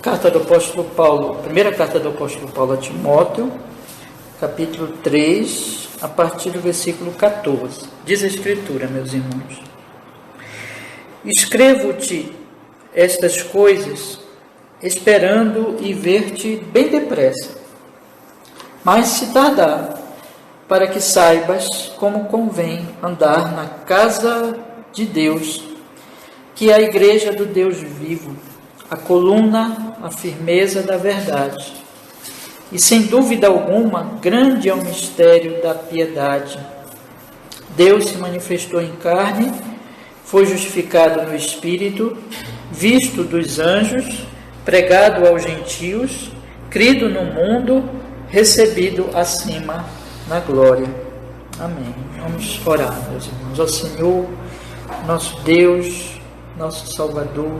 Carta do apóstolo Paulo, primeira carta do apóstolo Paulo a Timóteo, capítulo 3, a partir do versículo 14. Diz a Escritura, meus irmãos: escrevo-te estas coisas, esperando e ver-te bem depressa, mas se tardar, para que saibas como convém andar na casa de Deus, que é a igreja do Deus vivo, a coluna, a firmeza da verdade. E sem dúvida alguma, grande é o mistério da piedade. Deus se manifestou em carne, foi justificado no Espírito, visto dos anjos, pregado aos gentios, crido no mundo, recebido acima na glória. Amém. Vamos orar, meus irmãos. Ó Senhor, nosso Deus, nosso Salvador,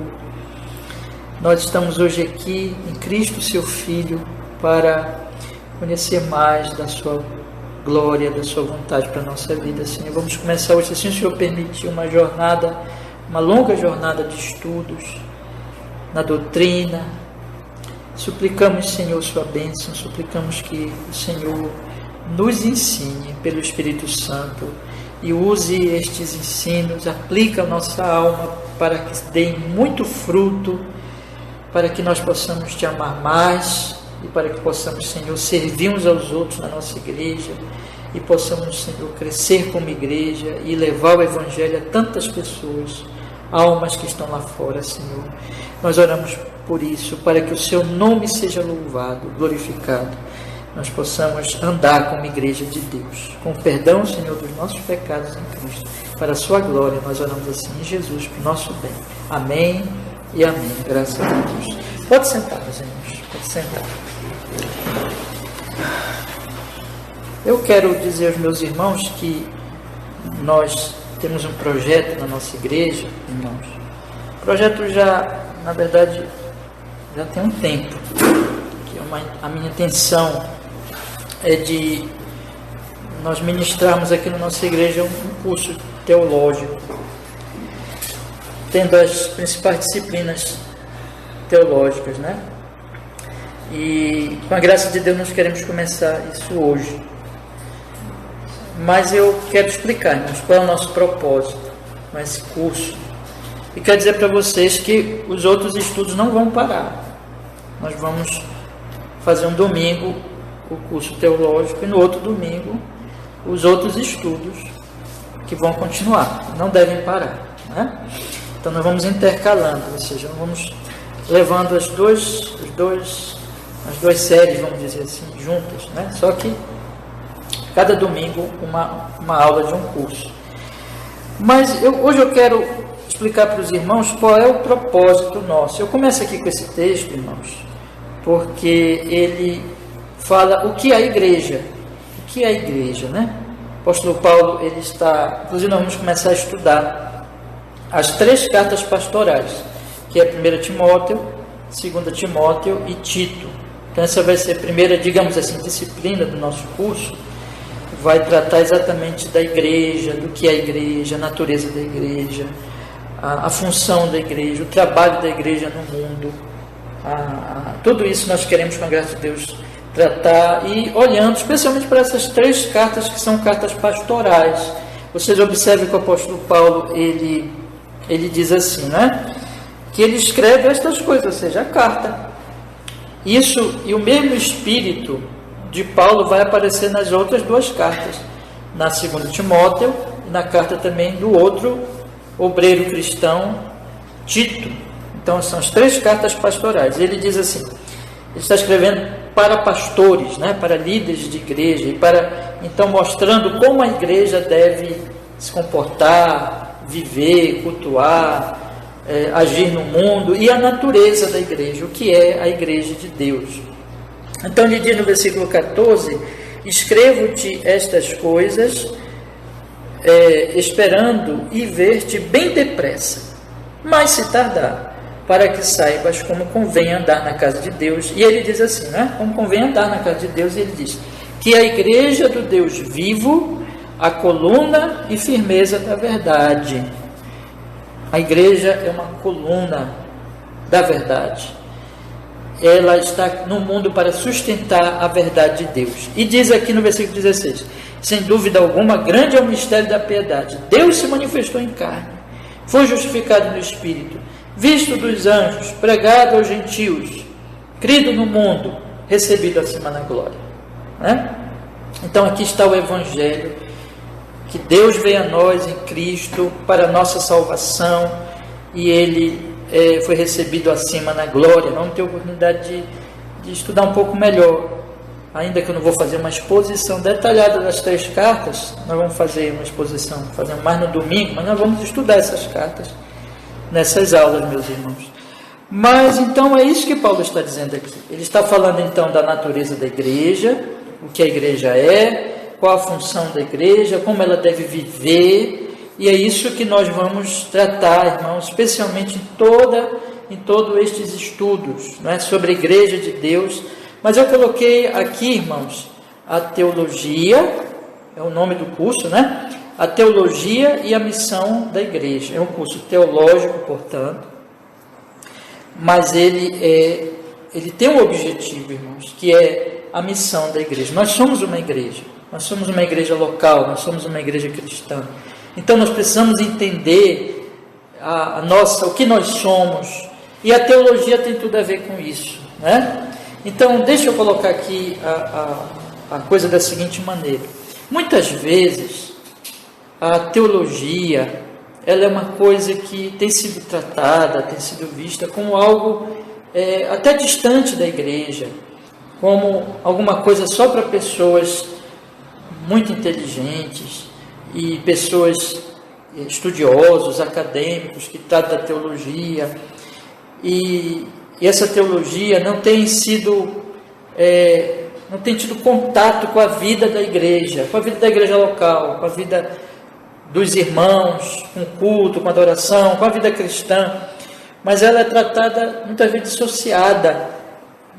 nós estamos hoje aqui em Cristo, seu Filho, para conhecer mais da sua glória, da sua vontade para a nossa vida, Senhor. Vamos começar hoje, assim o Senhor permitir, uma jornada, uma longa jornada de estudos na doutrina. Suplicamos, Senhor, sua bênção, suplicamos que o Senhor nos ensine pelo Espírito Santo e use estes ensinos, aplique a nossa alma para que dê muito fruto, para que nós possamos te amar mais e para que possamos, Senhor, servir uns aos outros na nossa igreja e possamos, Senhor, crescer como igreja e levar o Evangelho a tantas pessoas, almas que estão lá fora, Senhor. Nós oramos por isso, para que o seu nome seja louvado, glorificado, nós possamos andar como igreja de Deus, com perdão, Senhor, dos nossos pecados em Cristo, para a sua glória. Nós oramos assim em Jesus, para o nosso bem. Amém e amém. Graças a Deus. Pode sentar, meus irmãos, pode sentar. Eu quero dizer aos meus irmãos que nós temos um projeto na nossa igreja, irmãos. O projeto já, na verdade, já tem um tempo. Que a minha intenção é de nós ministrarmos aqui na nossa igreja um curso teológico, tendo as principais disciplinas teológicas, né? E com a graça de Deus nós queremos começar isso hoje. Mas eu quero explicar, irmãos, qual é o nosso propósito com esse curso. E quero dizer para vocês que os outros estudos não vão parar. Nós vamos fazer um domingo o curso teológico e no outro domingo os outros estudos que vão continuar, não devem parar, né? Então nós vamos intercalando, ou seja, vamos levando as duas séries, vamos dizer assim, juntas, né? Só que cada domingo uma aula de um curso. Mas hoje eu quero explicar para os irmãos qual é o propósito nosso. Eu começo aqui com esse texto, irmãos, porque ele fala o que é a igreja. O que é a igreja, né? O apóstolo Paulo, ele está... Inclusive nós vamos começar a estudar as 3 cartas pastorais, que é 1 Timóteo, 2 Timóteo e Tito. Então essa vai ser a primeira, digamos assim, disciplina do nosso curso. Vai tratar exatamente da igreja, do que é a igreja, a natureza da igreja, a função da igreja, o trabalho da igreja no mundo. Tudo isso nós queremos, com a graça de Deus, tratar e olhando especialmente para essas 3 cartas que são cartas pastorais. Vocês observem que o apóstolo Paulo, ele diz assim, né? Que ele escreve estas coisas, ou seja, a carta. Isso e o mesmo espírito de Paulo vai aparecer nas outras 2 cartas, na 2 Timóteo e na carta também do outro obreiro cristão, Tito. Então são as 3 cartas pastorais. Ele diz assim, ele está escrevendo para pastores, né, para líderes de igreja, e então mostrando como a igreja deve se comportar, viver, cultuar, agir no mundo, e a natureza da igreja, o que é a igreja de Deus. Então ele diz no versículo 14, escrevo-te estas coisas, esperando e ver-te bem depressa, mas se tardar, para que saibas como convém andar na casa de Deus. E ele diz assim, né? Como convém andar na casa de Deus, e ele diz que a igreja do Deus vivo, a coluna e firmeza da verdade. A igreja é uma coluna da verdade. ela está no mundo para sustentar a verdade de Deus. E diz aqui no versículo 16, sem dúvida alguma, grande é o mistério da piedade. Deus se manifestou em carne, foi justificado no Espírito, visto dos anjos, pregado aos gentios, crido no mundo, recebido acima na glória. Né? Então aqui está o Evangelho, que Deus veio a nós em Cristo para a nossa salvação, e Ele foi recebido acima na glória. Vamos ter a oportunidade de estudar um pouco melhor, ainda que eu não vou fazer uma exposição detalhada das 3 cartas, nós vamos fazer uma exposição, fazendo mais no domingo, mas nós vamos estudar essas cartas nessas aulas, meus irmãos. Mas então é isso que Paulo está dizendo aqui. Ele está falando então da natureza da igreja, o que a igreja é, qual a função da igreja, como ela deve viver, e é isso que nós vamos tratar, irmãos, especialmente em todos estes estudos, não é, sobre a igreja de Deus. Mas eu coloquei aqui, irmãos, a teologia, é o nome do curso, né? A teologia e a missão da igreja. É um curso teológico, portanto, mas ele tem um objetivo, irmãos, que é a missão da igreja. Nós somos uma igreja local, nós somos uma igreja cristã. Então nós precisamos entender o que nós somos, e a teologia tem tudo a ver com isso, né? Então deixa eu colocar aqui a coisa da seguinte maneira. Muitas vezes a teologia, ela é uma coisa que tem sido tratada, tem sido vista como algo até distante da igreja, como alguma coisa só para pessoas muito inteligentes e pessoas estudiosos, acadêmicos, que tratam da teologia, e essa teologia não tem tido contato com a vida da igreja local, com a vida dos irmãos, com o culto, com a adoração, com a vida cristã, mas ela é tratada muitas vezes dissociada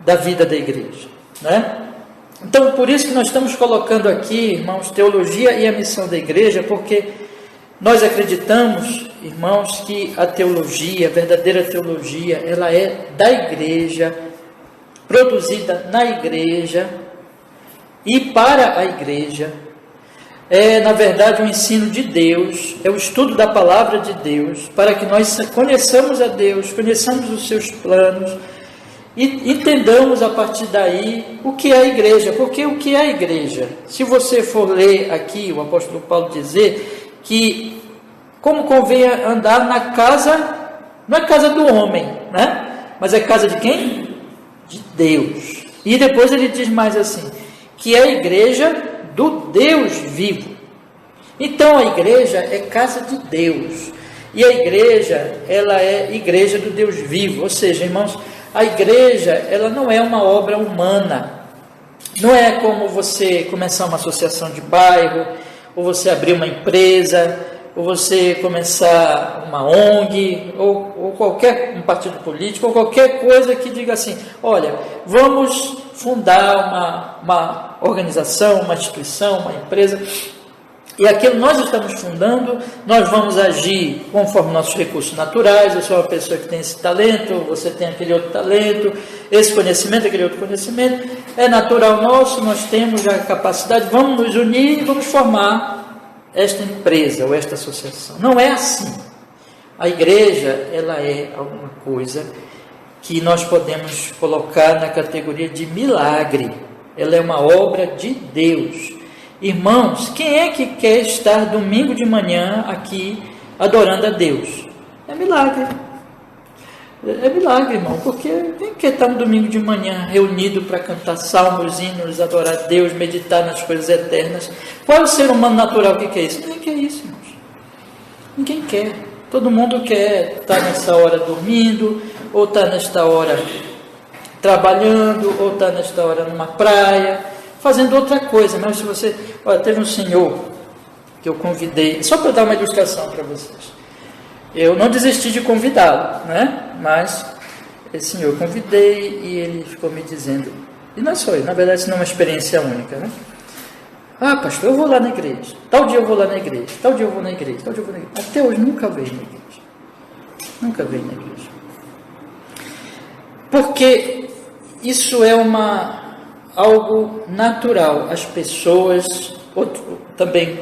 da vida da igreja, né? Então, por isso que nós estamos colocando aqui, irmãos, teologia e a missão da igreja, porque nós acreditamos, irmãos, que a teologia, a verdadeira teologia, ela é da igreja, produzida na igreja e para a igreja. É, na verdade, o ensino de Deus, é o estudo da palavra de Deus, para que nós conheçamos a Deus, conheçamos os seus planos, e entendamos a partir daí o que é a igreja. Porque o que é a igreja? Se você for ler aqui o apóstolo Paulo dizer que como convém andar na casa, não é casa do homem, né? Mas é casa de quem? De Deus. E depois ele diz mais assim, que é a igreja do Deus vivo. Então a igreja é casa de Deus, e a igreja, ela é igreja do Deus vivo. Ou seja, irmãos, a igreja, ela não é uma obra humana. Não é como você começar uma associação de bairro, ou você abrir uma empresa, ou você começar uma ONG, ou qualquer um partido político, ou qualquer coisa que diga assim, olha, vamos fundar uma organização, uma instituição, uma empresa, e aquilo nós estamos fundando, nós vamos agir conforme nossos recursos naturais. Eu sou uma pessoa que tem esse talento, você tem aquele outro talento, esse conhecimento, aquele outro conhecimento, é natural nosso, nós temos a capacidade, vamos nos unir e vamos formar esta empresa ou esta associação. Não é assim. A igreja, ela é alguma coisa que nós podemos colocar na categoria de milagre. Ela é uma obra de Deus. Irmãos, quem é que quer estar domingo de manhã aqui adorando a Deus? É milagre. É milagre, irmão, porque quem quer estar um domingo de manhã reunido para cantar salmos, hinos, adorar a Deus, meditar nas coisas eternas? Qual é o ser humano natural que quer isso? Ninguém quer isso, irmãos. Ninguém quer. Todo mundo quer estar nessa hora dormindo, ou estar nesta hora trabalhando, ou estar nesta hora numa praia, fazendo outra coisa. Mas se você... Olha, teve um senhor que eu convidei, só para dar uma ilustração para vocês. Eu não desisti de convidá-lo, né? Mas esse senhor eu convidei e ele ficou me dizendo, e não sou eu, na verdade isso não é uma experiência única, né? Ah, pastor, eu vou lá na igreja, tal dia eu vou lá na igreja, tal dia eu vou na igreja, tal dia eu vou na igreja. Até hoje nunca veio na igreja. Nunca veio na igreja. Porque isso é algo natural. As pessoas, também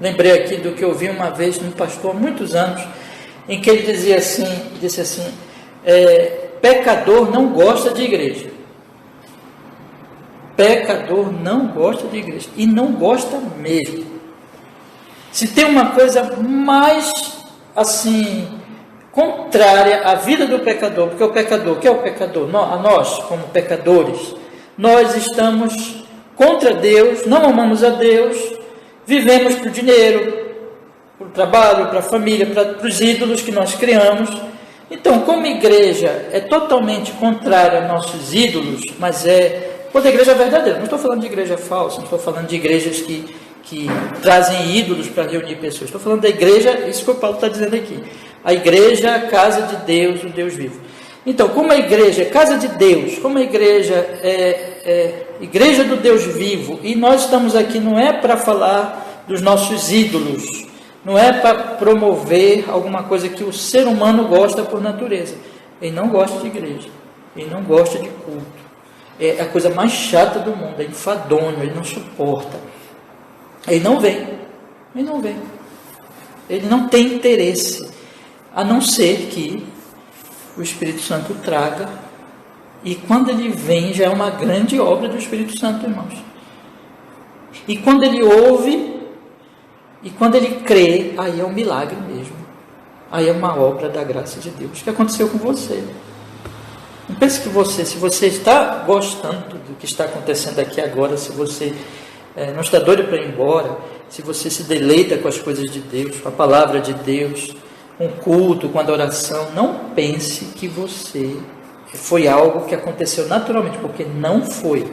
lembrei aqui do que eu ouvi uma vez num pastor há muitos anos, em que ele disse assim, pecador não gosta de igreja. Pecador não gosta de igreja, e não gosta mesmo. Se tem uma coisa mais assim contrária à vida do pecador, porque o pecador, que é o pecador? Nós, como pecadores, nós estamos contra Deus, não amamos a Deus, vivemos para o dinheiro, para o trabalho, para a família, para os ídolos que nós criamos. Então, como igreja é totalmente contrária aos nossos ídolos, mas quando a igreja é verdadeira, não estou falando de igreja falsa, não estou falando de igrejas que trazem ídolos para reunir pessoas, estou falando da igreja, isso que o Paulo está dizendo aqui, a igreja é a casa de Deus, o Deus vivo. Então, como a igreja é casa de Deus, como a igreja é igreja do Deus vivo, e nós estamos aqui não é para falar dos nossos ídolos, não é para promover alguma coisa que o ser humano gosta por natureza. Ele não gosta de igreja, ele não gosta de culto, é a coisa mais chata do mundo, é enfadonho, ele não suporta, ele não vem, ele não tem interesse, a não ser que o Espírito Santo traga, e quando ele vem já é uma grande obra do Espírito Santo, irmãos. E quando ele ouve, e quando ele crê, aí é um milagre mesmo, aí é uma obra da graça de Deus, que aconteceu com você. Não pense que se você está gostando do que está acontecendo aqui agora, se você não está doido para ir embora, se você se deleita com as coisas de Deus, com a palavra de Deus, com o culto, com a adoração, não pense que você foi algo que aconteceu naturalmente, porque não foi.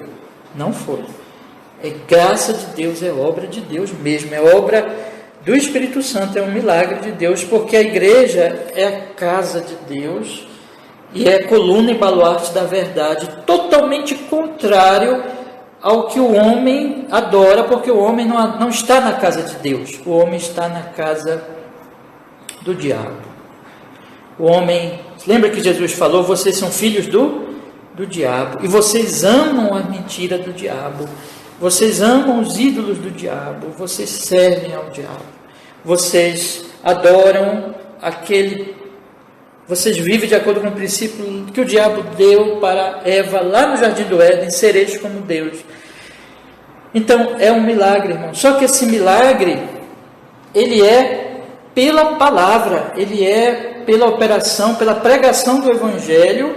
É graça de Deus, é obra de Deus mesmo, é obra do Espírito Santo, é um milagre de Deus, porque a igreja é a casa de Deus e é a coluna e baluarte da verdade, totalmente contrário ao que o homem adora, porque o homem não está na casa de Deus, o homem está na casa do diabo. O homem, lembra que Jesus falou, vocês são filhos do diabo, e vocês amam a mentira do diabo, vocês amam os ídolos do diabo, vocês servem ao diabo, vocês adoram vocês vivem de acordo com o princípio que o diabo deu para Eva lá no Jardim do Éden, sereis como Deus. Então é um milagre, irmão, só que esse milagre, ele é pela palavra, ele é pela operação, pela pregação do Evangelho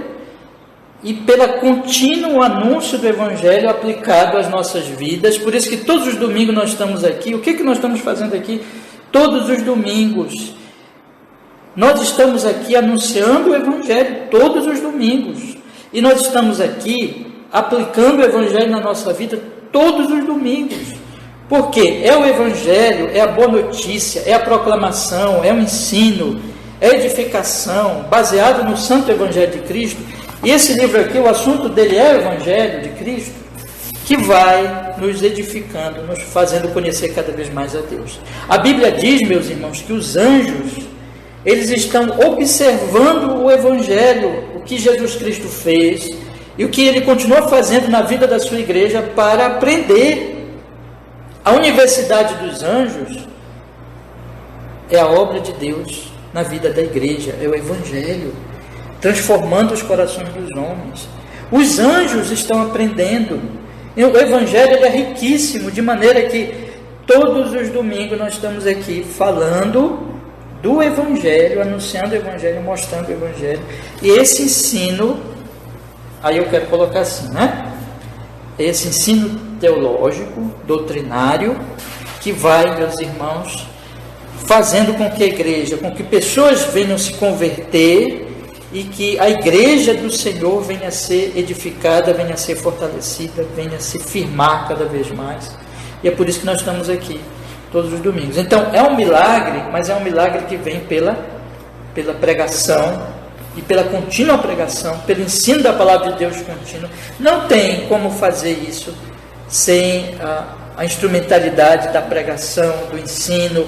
e pelo contínuo anúncio do Evangelho aplicado às nossas vidas. Por isso que todos os domingos nós estamos aqui. O que nós estamos fazendo aqui? Todos os domingos nós estamos aqui anunciando o Evangelho, todos os domingos, e nós estamos aqui aplicando o Evangelho na nossa vida todos os domingos. Porque é o Evangelho, é a boa notícia, é a proclamação, é o ensino, é a edificação, baseado no Santo Evangelho de Cristo. E esse livro aqui, o assunto dele é o Evangelho de Cristo, que vai nos edificando, nos fazendo conhecer cada vez mais a Deus. A Bíblia diz, meus irmãos, que os anjos, eles estão observando o Evangelho, o que Jesus Cristo fez, e o que Ele continua fazendo na vida da sua igreja para aprender. A universidade dos anjos é a obra de Deus na vida da igreja, é o Evangelho, transformando os corações dos homens. Os anjos estão aprendendo. E o Evangelho é riquíssimo, de maneira que todos os domingos nós estamos aqui falando do Evangelho, anunciando o Evangelho, mostrando o Evangelho. E esse ensino, aí eu quero colocar assim, né? Esse ensino teológico, doutrinário, que vai, meus irmãos, fazendo com que a igreja, com que pessoas venham se converter e que a igreja do Senhor venha a ser edificada, venha a ser fortalecida, venha a se firmar cada vez mais. E é por isso que nós estamos aqui todos os domingos. Então é um milagre, mas é um milagre que vem pela pregação e pela contínua pregação, pelo ensino da palavra de Deus contínuo. Não tem como fazer isso sem a instrumentalidade da pregação, do ensino,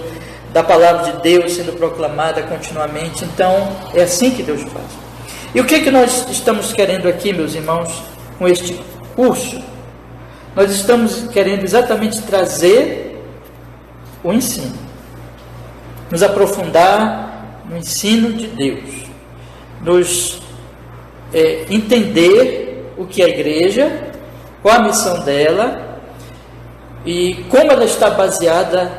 da palavra de Deus sendo proclamada continuamente. Então é assim que Deus faz. E o que nós estamos querendo aqui, meus irmãos, com este curso, nós estamos querendo exatamente trazer o ensino, nos aprofundar no ensino de Deus, nos entender o que é a igreja, qual a missão dela e como ela está baseada,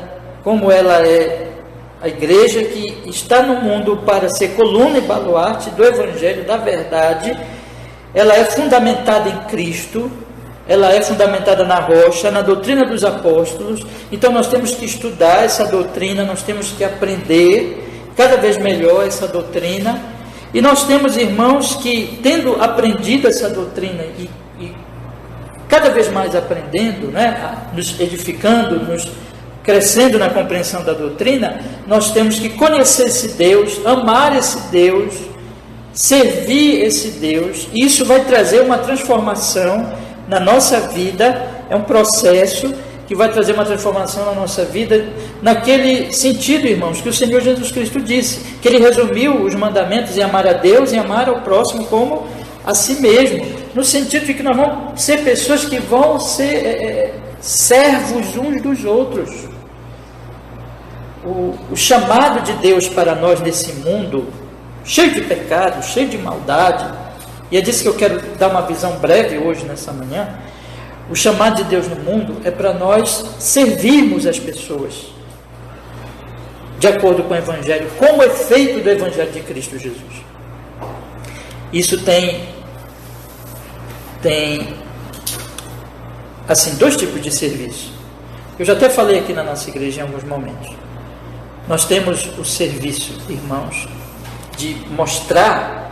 como ela é a igreja que está no mundo para ser coluna e baluarte do Evangelho, da verdade. Ela é fundamentada em Cristo, ela é fundamentada na rocha, na doutrina dos apóstolos. Então nós temos que estudar essa doutrina, nós temos que aprender cada vez melhor essa doutrina. E nós temos irmãos que, tendo aprendido essa doutrina e cada vez mais aprendendo, né, nos edificando, nos crescendo na compreensão da doutrina, nós temos que conhecer esse Deus, amar esse Deus, servir esse Deus. E isso vai trazer uma transformação na nossa vida. É um processo que vai trazer uma transformação na nossa vida, naquele sentido, irmãos, que o Senhor Jesus Cristo disse, que Ele resumiu os mandamentos em amar a Deus e amar ao próximo como a si mesmo, no sentido de que nós vamos ser pessoas que vão ser servos uns dos outros. O chamado de Deus para nós nesse mundo, cheio de pecado, cheio de maldade, e é disso que eu quero dar uma visão breve hoje, nessa manhã. O chamado de Deus no mundo é para nós servirmos as pessoas de acordo com o Evangelho, como efeito do Evangelho de Cristo Jesus. Isso tem assim, dois tipos de serviço. Eu já até falei aqui na nossa igreja em alguns momentos. Nós temos o serviço, irmãos, de mostrar,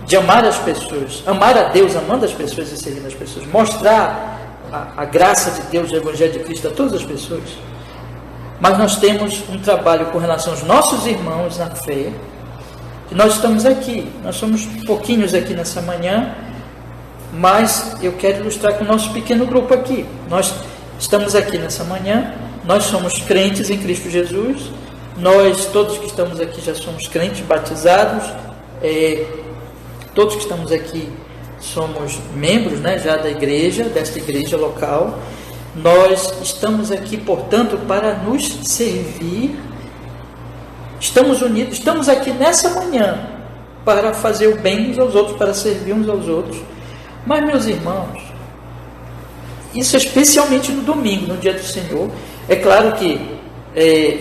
de amar as pessoas, amar a Deus, amando as pessoas e servindo as pessoas, mostrar a graça de Deus, o Evangelho de Cristo a todas as pessoas. Mas nós temos um trabalho com relação aos nossos irmãos na fé, e nós estamos aqui, nós somos pouquinhos aqui nessa manhã, mas eu quero ilustrar com o nosso pequeno grupo aqui. Nós estamos aqui nessa manhã, nós somos crentes em Cristo Jesus, nós, todos que estamos aqui já somos crentes batizados, todos que estamos aqui somos membros, né, já da igreja, desta igreja local. Nós estamos aqui, portanto, para nos servir, estamos unidos, estamos aqui nessa manhã para fazer o bem uns aos outros, para servir uns aos outros. Mas, meus irmãos, isso é especialmente no domingo, no dia do Senhor. É claro que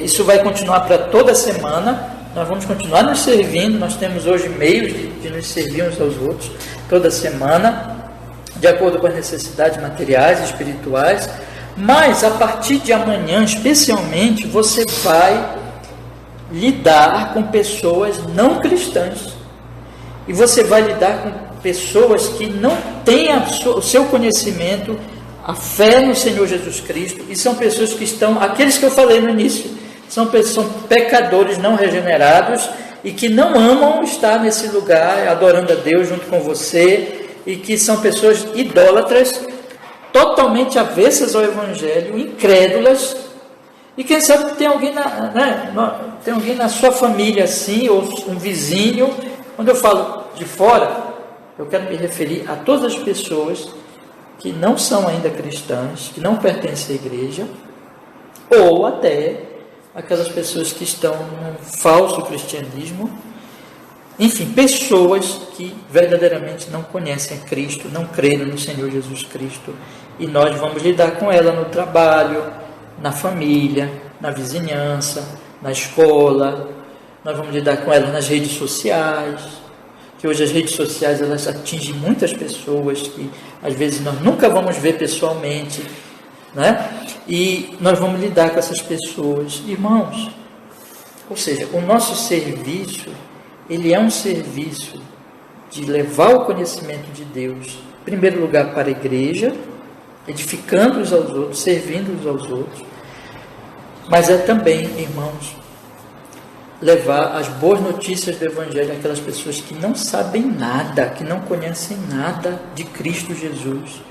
isso vai continuar para toda a semana, nós vamos continuar nos servindo, nós temos hoje meios de nos servir uns aos outros, toda semana, de acordo com as necessidades materiais e espirituais. Mas, a partir de amanhã, especialmente, você vai lidar com pessoas não cristãs. E você vai lidar com pessoas que não têm o seu conhecimento, a fé no Senhor Jesus Cristo, e são pessoas que estão, aqueles que eu falei no início, são pecadores não regenerados e que não amam estar nesse lugar adorando a Deus junto com você, e que são pessoas idólatras, totalmente avessas ao Evangelho, incrédulas. E quem sabe tem alguém tem alguém na sua família assim, ou um vizinho. Quando eu falo de fora, eu quero me referir a todas as pessoas que não são ainda cristãs, que não pertencem à igreja, ou até aquelas pessoas que estão num falso cristianismo. Enfim, pessoas que verdadeiramente não conhecem a Cristo, não creem no Senhor Jesus Cristo. E nós vamos lidar com ela no trabalho, na família, na vizinhança, na escola. Nós vamos lidar com ela nas redes sociais, que hoje as redes sociais elas atingem muitas pessoas que às vezes nós nunca vamos ver pessoalmente, né? E nós vamos lidar com essas pessoas, irmãos. Ou seja, o nosso serviço, ele é um serviço de levar o conhecimento de Deus, em primeiro lugar, para a igreja, edificando uns aos outros, servindo uns aos outros, mas é também, irmãos, levar as boas notícias do Evangelho àquelas pessoas que não sabem nada, que não conhecem nada de Cristo Jesus,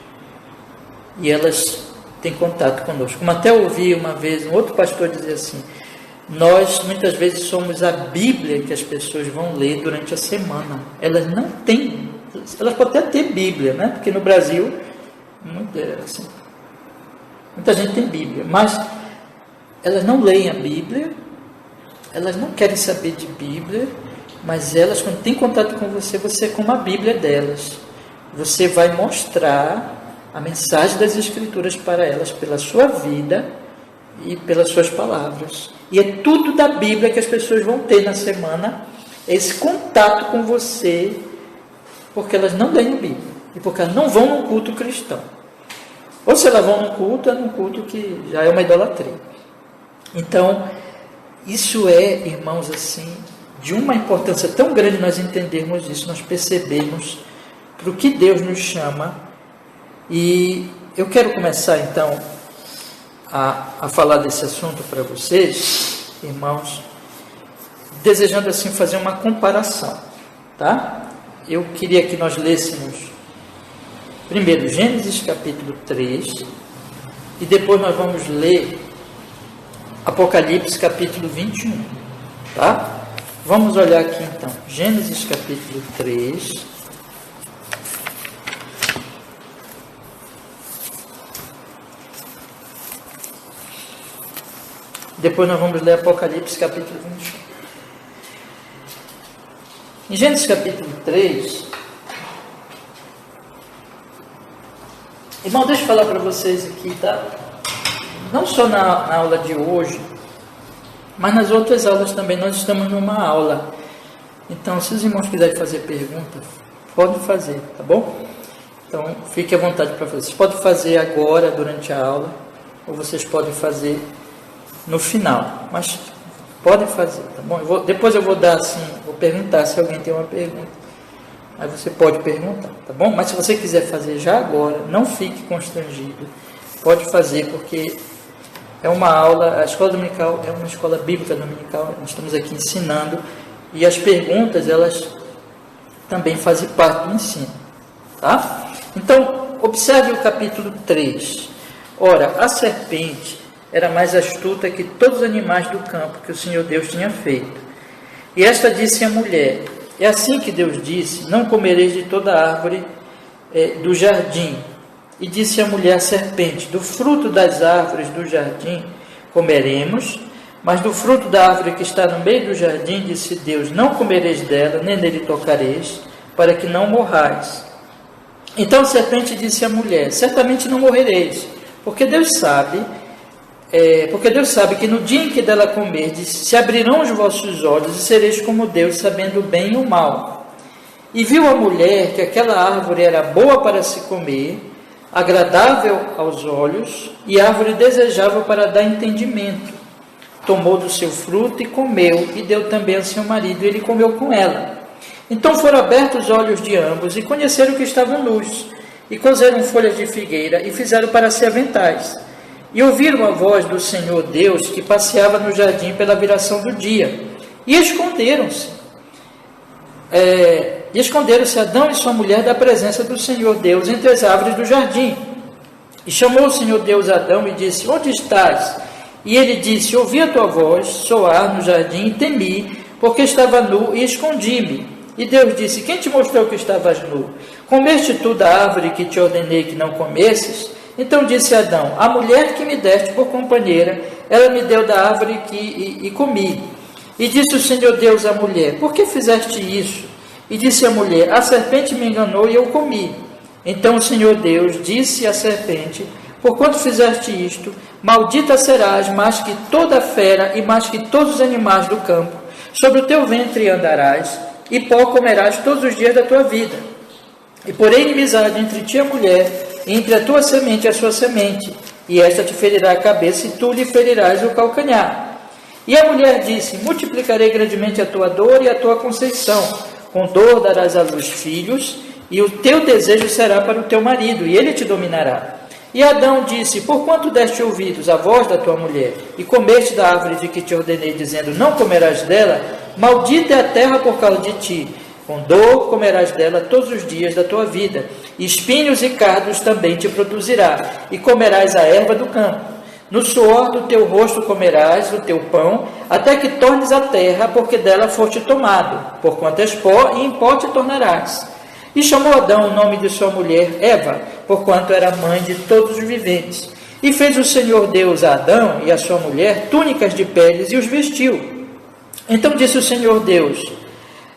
e elas têm contato conosco. Como até ouvi uma vez um outro pastor dizer assim: nós muitas vezes somos a Bíblia que as pessoas vão ler durante a semana, elas não têm Elas podem até ter Bíblia, né? Porque no Brasil, muita gente tem Bíblia, mas elas não leem a Bíblia, elas não querem saber de Bíblia, mas elas, quando têm contato com você, você é como a Bíblia delas. Você vai mostrar a mensagem das Escrituras para elas, pela sua vida e pelas suas palavras. E é tudo da Bíblia que as pessoas vão ter na semana, esse contato com você, porque elas não leem a Bíblia, e porque elas não vão num culto cristão. Ou se elas vão num culto, é num culto que já é uma idolatria. Então, isso é, irmãos, assim, de uma importância tão grande nós entendermos isso, nós percebemos para o que Deus nos chama. E eu quero começar então a falar desse assunto para vocês, irmãos, desejando assim fazer uma comparação, tá? Eu queria que nós lêssemos primeiro Gênesis capítulo 3 e depois nós vamos ler Apocalipse capítulo 21, tá? Vamos olhar aqui então, Gênesis capítulo 3. Depois nós vamos ler Apocalipse capítulo 21. Em Gênesis capítulo 3, irmão, deixa eu falar para vocês aqui, tá? Não só na aula de hoje, mas nas outras aulas também, nós estamos numa aula. Então, se os irmãos quiserem fazer perguntas, podem fazer, tá bom? Então, fique à vontade para fazer. Vocês podem fazer agora, durante a aula, ou vocês podem fazer no final, mas podem fazer, tá bom? Depois eu vou dar assim, vou perguntar se alguém tem uma pergunta. Aí você pode perguntar, tá bom? Mas se você quiser fazer já agora, não fique constrangido. Pode fazer, porque é uma aula, a escola dominical é uma escola bíblica dominical, nós estamos aqui ensinando, e as perguntas, elas também fazem parte do ensino, tá? Então, observe o capítulo 3. Ora, a serpente era mais astuta que todos os animais do campo que o Senhor Deus tinha feito. E esta disse à mulher: é assim que Deus disse, não comereis de toda árvore do jardim. E disse a mulher à serpente: do fruto das árvores do jardim comeremos, mas do fruto da árvore que está no meio do jardim, disse Deus, não comereis dela, nem nele tocareis, para que não morrais. Então a serpente disse à mulher: certamente não morrereis, porque Deus sabe que no dia em que dela comerdes, se abrirão os vossos olhos e sereis como Deus, sabendo o bem e o mal. E viu a mulher que aquela árvore era boa para se comer, agradável aos olhos, e árvore desejável para dar entendimento. Tomou do seu fruto e comeu, e deu também ao seu marido, e ele comeu com ela. Então foram abertos os olhos de ambos, e conheceram que estavam nus, e coseram folhas de figueira, e fizeram para si aventais. E ouviram a voz do Senhor Deus, que passeava no jardim pela viração do dia, e esconderam-se. Esconderam-se Adão e sua mulher da presença do Senhor Deus entre as árvores do jardim. E chamou o Senhor Deus Adão e disse: onde estás? E ele disse: ouvi a tua voz soar no jardim e temi, porque estava nu e escondi-me. E Deus disse: quem te mostrou que estavas nu? Comeste tu da árvore que te ordenei que não comesses? Então disse Adão: a mulher que me deste por companheira, ela me deu da árvore e comi. E disse o Senhor Deus à mulher: por que fizeste isso? E disse a mulher: a serpente me enganou e eu comi. Então o Senhor Deus disse à serpente: porquanto fizeste isto, maldita serás mais que toda fera e mais que todos os animais do campo. Sobre o teu ventre andarás, e pó comerás todos os dias da tua vida. E porém inimizade entre ti e a mulher, entre a tua semente e a sua semente, e esta te ferirá a cabeça, e tu lhe ferirás o calcanhar. E a mulher disse: multiplicarei grandemente a tua dor e a tua conceição. Com dor darás à luz filhos, e o teu desejo será para o teu marido, e ele te dominará. E Adão disse: porquanto deste ouvidos à voz da tua mulher, e comeste da árvore de que te ordenei, dizendo, não comerás dela, maldita é a terra por causa de ti. Com dor comerás dela todos os dias da tua vida, e espinhos e cardos também te produzirá, e comerás a erva do campo. No suor do teu rosto comerás o teu pão, até que tornes a terra, porque dela foste tomado, porquanto és pó, e em pó te tornarás. E chamou Adão o nome de sua mulher Eva, porquanto era mãe de todos os viventes. E fez o Senhor Deus a Adão e a sua mulher túnicas de peles e os vestiu. Então disse o Senhor Deus: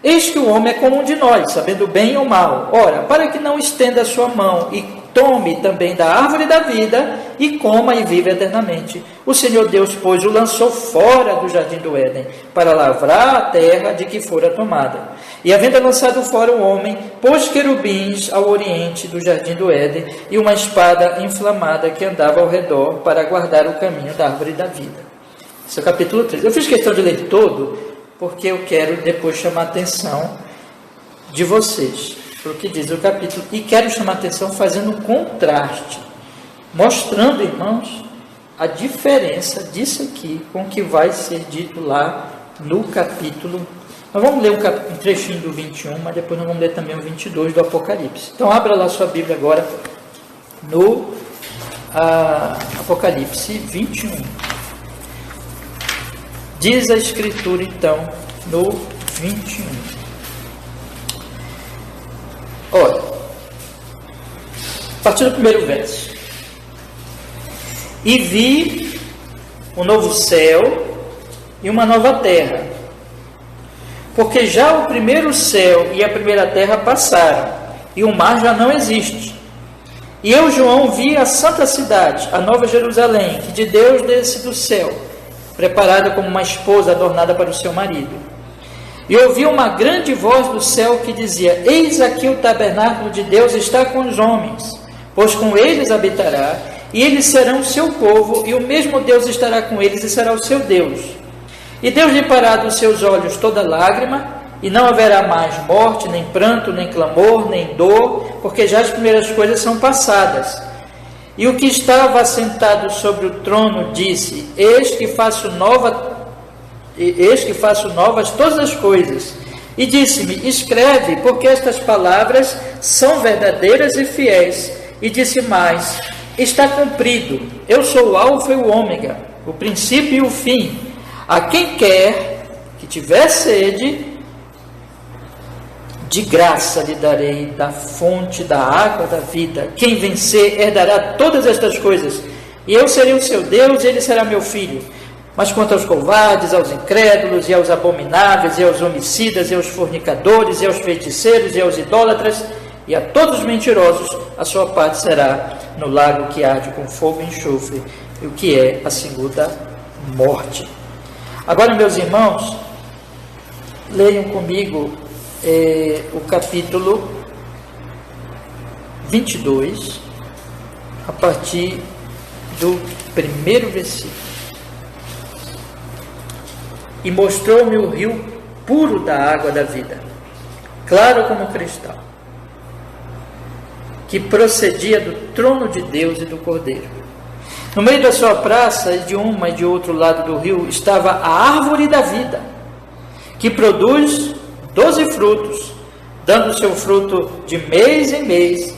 eis que o homem é como um de nós, sabendo bem ou mal. Ora, para que não estenda a sua mão e tome também da árvore da vida e coma e viva eternamente. O Senhor Deus, pois, o lançou fora do jardim do Éden, para lavrar a terra de que fora tomada. E havendo lançado fora o homem, pôs querubins ao oriente do jardim do Éden e uma espada inflamada que andava ao redor para guardar o caminho da árvore da vida. Esse é o capítulo 3. Eu fiz questão de ler todo, porque eu quero depois chamar a atenção de vocês para o que diz o capítulo, e quero chamar a atenção fazendo um contraste, mostrando, irmãos, a diferença disso aqui com o que vai ser dito lá no capítulo. Nós vamos ler um trechinho do 21, mas depois nós vamos ler também o 22 do Apocalipse. Então abra lá sua Bíblia agora no Apocalipse 21. Diz a Escritura então no 21. Olha, a partir do primeiro verso. E vi um novo céu e uma nova terra, porque já o primeiro céu e a primeira terra passaram, e o mar já não existe. E eu, João, vi a santa cidade, a nova Jerusalém, que de Deus desce do céu, preparada como uma esposa adornada para o seu marido. E ouvi uma grande voz do céu que dizia: eis aqui o tabernáculo de Deus está com os homens, pois com eles habitará, e eles serão o seu povo, e o mesmo Deus estará com eles e será o seu Deus. E Deus lhe parará dos seus olhos toda lágrima, e não haverá mais morte, nem pranto, nem clamor, nem dor, porque já as primeiras coisas são passadas. E o que estava assentado sobre o trono disse: eis que faço novas todas as coisas. E disse-me: escreve, porque estas palavras são verdadeiras e fiéis. E disse mais: está cumprido. Eu sou o Alfa e o Ômega, o princípio e o fim. A quem quer que tiver sede, de graça lhe darei da fonte da água da vida. Quem vencer herdará todas estas coisas, e eu serei o seu Deus, e ele será meu filho. Mas quanto aos covardes, aos incrédulos, e aos abomináveis, e aos homicidas, e aos fornicadores, e aos feiticeiros, e aos idólatras, e a todos os mentirosos, a sua parte será no lago que arde com fogo e enxofre, o que é a segunda morte. Agora, meus irmãos, leiam comigo o capítulo 22, a partir do primeiro versículo. E mostrou-me o rio puro da água da vida, claro como cristal, que procedia do trono de Deus e do Cordeiro. No meio da sua praça, de uma e de outro lado do rio, estava a árvore da vida, que produz 12 frutos, dando seu fruto de mês em mês,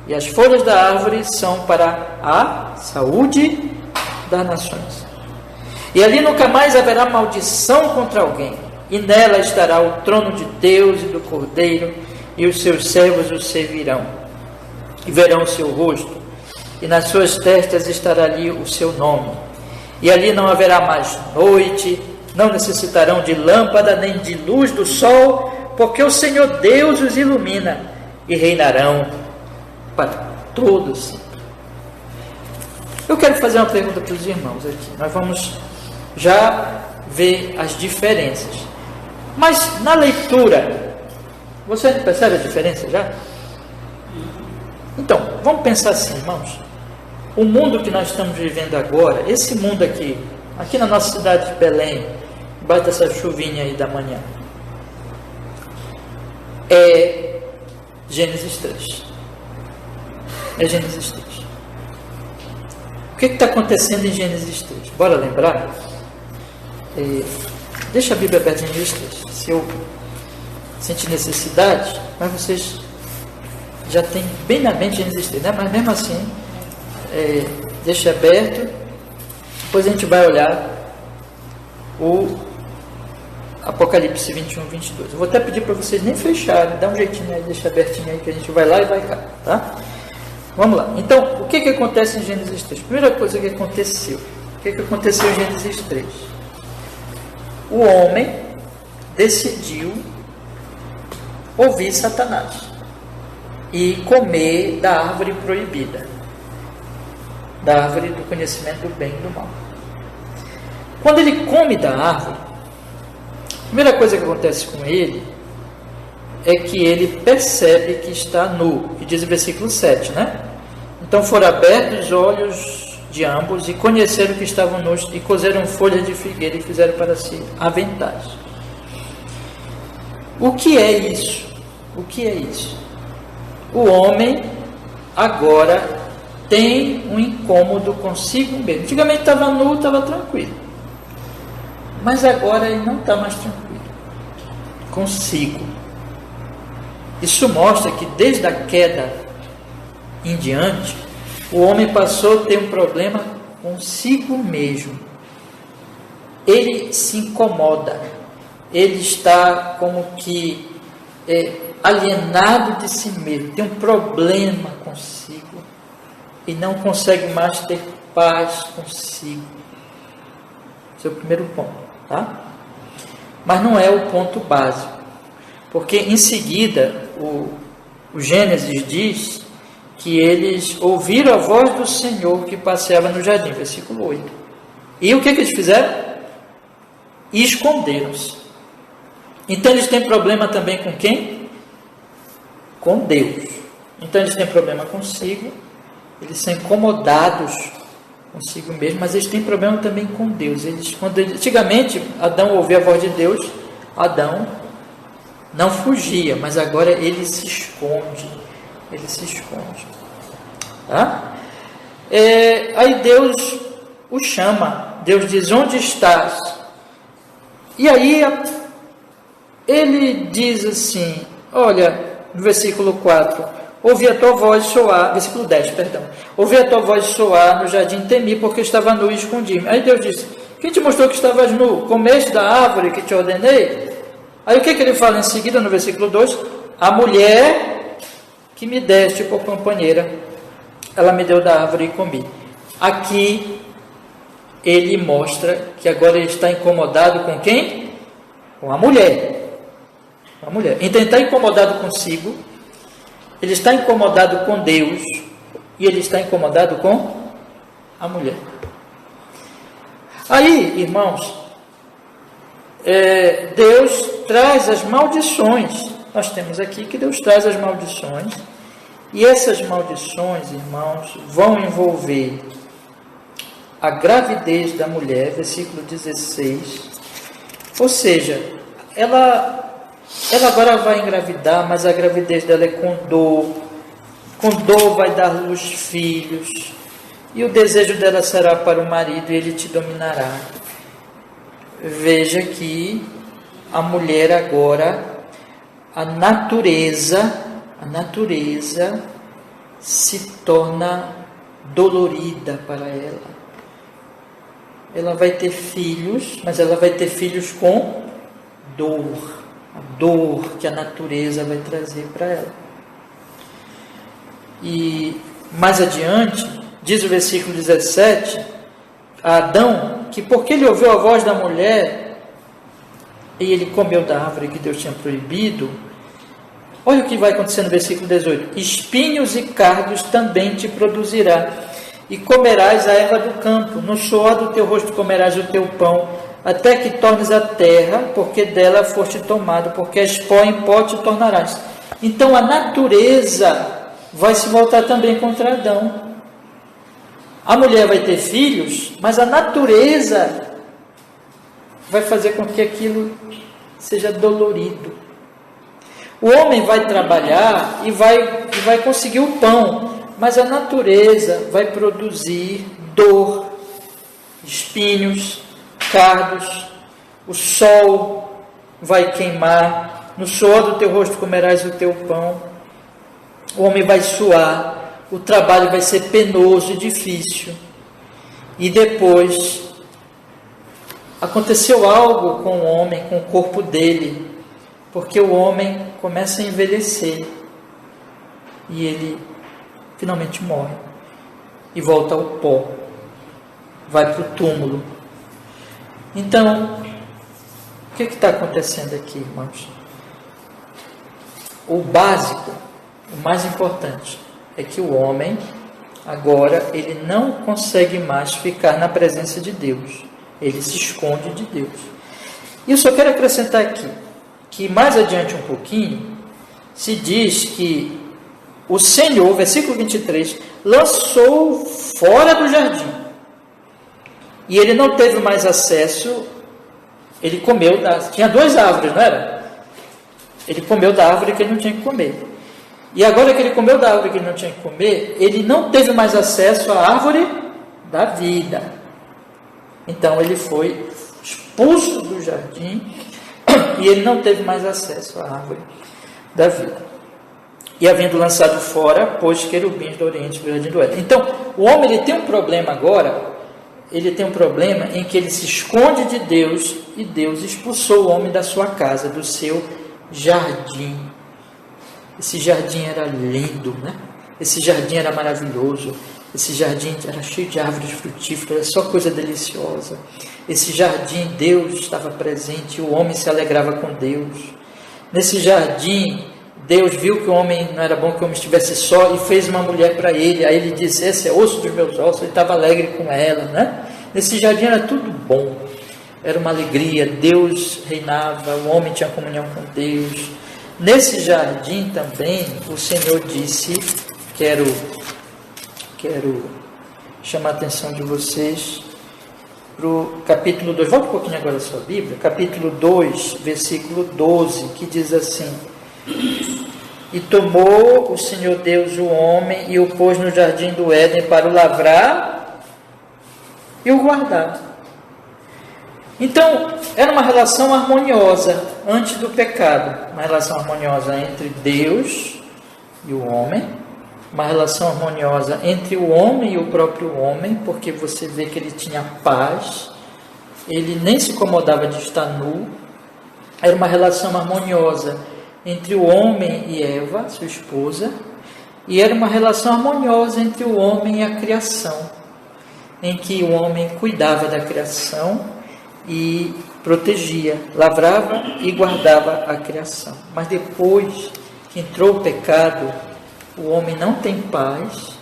e as folhas da árvore são para a saúde das nações. E ali nunca mais haverá maldição contra alguém, e nela estará o trono de Deus e do Cordeiro, e os seus servos o servirão, e verão o seu rosto, e nas suas testas estará ali o seu nome. E ali não haverá mais noite, não necessitarão de lâmpada, nem de luz do sol, porque o Senhor Deus os ilumina, e reinarão para todos sempre. Eu quero fazer uma pergunta para os irmãos aqui. Nós vamos já ver as diferenças. Mas na leitura, você percebe a diferença já? Então, vamos pensar assim, irmãos. O mundo que nós estamos vivendo agora, esse mundo aqui na nossa cidade de Belém, debaixo dessa chuvinha aí da manhã, é Gênesis 3. É Gênesis 3. O que está acontecendo em Gênesis 3? Bora lembrar? Deixa a Bíblia aberta em Gênesis 3. Se eu sentir necessidade, mas vocês já têm bem na mente Gênesis 3, né? Mas mesmo assim, deixa aberto. Depois a gente vai olhar o Apocalipse 21, 22. Eu vou até pedir para vocês nem fecharem, dá um jeitinho aí, deixa abertinho aí que a gente vai lá e vai cá, tá? Vamos lá. Então, o que acontece em Gênesis 3? Primeira coisa que aconteceu. O que aconteceu em Gênesis 3? O homem decidiu ouvir Satanás e comer da árvore proibida, da árvore do conhecimento do bem e do mal. Quando ele come da árvore, a primeira coisa que acontece com ele é que ele percebe que está nu, que diz o versículo 7, né? Então foram abertos os olhos de ambos e conheceram que estavam nus e cozeram folhas de figueira e fizeram para si aventais. O que é isso? O que é isso? O homem agora tem um incômodo consigo mesmo. Antigamente estava nu, estava tranquilo. Mas agora ele não está mais tranquilo consigo. Isso mostra que desde a queda em diante, o homem passou a ter um problema consigo mesmo. Ele se incomoda. Ele está como que alienado de si mesmo. Tem um problema consigo. E não consegue mais ter paz consigo. Esse é o primeiro ponto. Tá? Mas não é o ponto básico. Porque em seguida, o Gênesis diz que eles ouviram a voz do Senhor que passeava no jardim, versículo 8. E o que eles fizeram? Esconderam-se. Então eles têm problema também com quem? Com Deus. Então eles têm problema consigo, eles são incomodados consigo mesmo, mas eles têm problema também com Deus. Antigamente, Adão ouvia a voz de Deus, Adão não fugia, mas agora ele se esconde. Ele se esconde. Tá? Aí Deus o chama. Deus diz: onde estás? E aí ele diz assim, olha, no versículo 4, ouvi a tua voz soar, versículo 10, perdão, ouvi a tua voz soar no jardim, temi porque estava nu e escondi-me. Aí Deus disse: quem te mostrou que estavas nu? Comeste da árvore que te ordenei? Aí o que ele fala em seguida no versículo 2? A mulher que me deste por companheira, ela me deu da árvore e comi. Aqui ele mostra que agora ele está incomodado com quem? Com a mulher. A mulher. Então ele está incomodado consigo, ele está incomodado com Deus e ele está incomodado com a mulher. Aí, irmãos, Deus traz as maldições. Nós temos aqui que Deus traz as maldições. E essas maldições, irmãos, vão envolver a gravidez da mulher, versículo 16. Ou seja, ela agora vai engravidar, mas a gravidez dela é com dor. Com dor vai dar luz filhos. E o desejo dela será para o marido e ele te dominará. Veja que a mulher agora, a natureza se torna dolorida para ela. Ela vai ter filhos, mas ela vai ter filhos com dor. A dor que a natureza vai trazer para ela. E mais adiante, diz o versículo 17, a Adão, que porque ele ouviu a voz da mulher e ele comeu da árvore que Deus tinha proibido, olha o que vai acontecer no versículo 18: espinhos e cardos também te produzirá, e comerás a erva do campo, no suor do teu rosto comerás o teu pão, até que tornes a terra, porque dela foste tomado, porque és pó, em pó te tornarás. Então a natureza vai se voltar também contra Adão. A mulher vai ter filhos, mas a natureza vai fazer com que aquilo seja dolorido. O homem vai trabalhar e vai conseguir o pão, mas a natureza vai produzir dor, espinhos, cardos, o sol vai queimar, no suor do teu rosto comerás o teu pão, o homem vai suar, o trabalho vai ser penoso e difícil, e depois aconteceu algo com o homem, com o corpo dele, porque o homem começa a envelhecer e ele finalmente morre e volta ao pó, vai para o túmulo. Então, o que está acontecendo aqui, irmãos? O básico, o mais importante, é que o homem, agora, ele não consegue mais ficar na presença de Deus. Ele se esconde de Deus. E eu só quero acrescentar aqui, que mais adiante um pouquinho, se diz que o Senhor, versículo 23, lançou fora do jardim. E ele não teve mais acesso, ele comeu, tinha 2 árvores, não era? Ele comeu da árvore que ele não tinha que comer. E agora que ele comeu da árvore que ele não tinha que comer, ele não teve mais acesso à árvore da vida. Então ele foi expulso do jardim e ele não teve mais acesso à árvore da vida. E havendo lançado fora, pôs querubins do Oriente do jardim do Éden. Então, o homem ele tem um problema agora, ele tem um problema em que ele se esconde de Deus e Deus expulsou o homem da sua casa, do seu jardim. Esse jardim era lindo, né? Esse jardim era maravilhoso. Esse jardim era cheio de árvores frutíferas, era só coisa deliciosa. Esse jardim, Deus estava presente, o homem se alegrava com Deus. Nesse jardim, Deus viu que o homem não era bom que o homem estivesse só e fez uma mulher para ele. Aí ele disse: esse é osso dos meus ossos. Ele estava alegre com ela, né? Nesse jardim era tudo bom, era uma alegria. Deus reinava, o homem tinha comunhão com Deus. Nesse jardim também o Senhor disse: quero chamar a atenção de vocês para o capítulo 2, volta um pouquinho agora a sua Bíblia, capítulo 2, versículo 12, que diz assim: e tomou o Senhor Deus o homem e o pôs no jardim do Éden para o lavrar e o guardar. Então, era uma relação harmoniosa antes do pecado, uma relação harmoniosa entre Deus e o homem, uma relação harmoniosa entre o homem e o próprio homem, porque você vê que ele tinha paz, ele nem se incomodava de estar nu. Era uma relação harmoniosa entre o homem e Eva, sua esposa, e era uma relação harmoniosa entre o homem e a criação, em que o homem cuidava da criação e protegia, lavrava e guardava a criação. Mas depois que entrou o pecado, o homem não tem paz,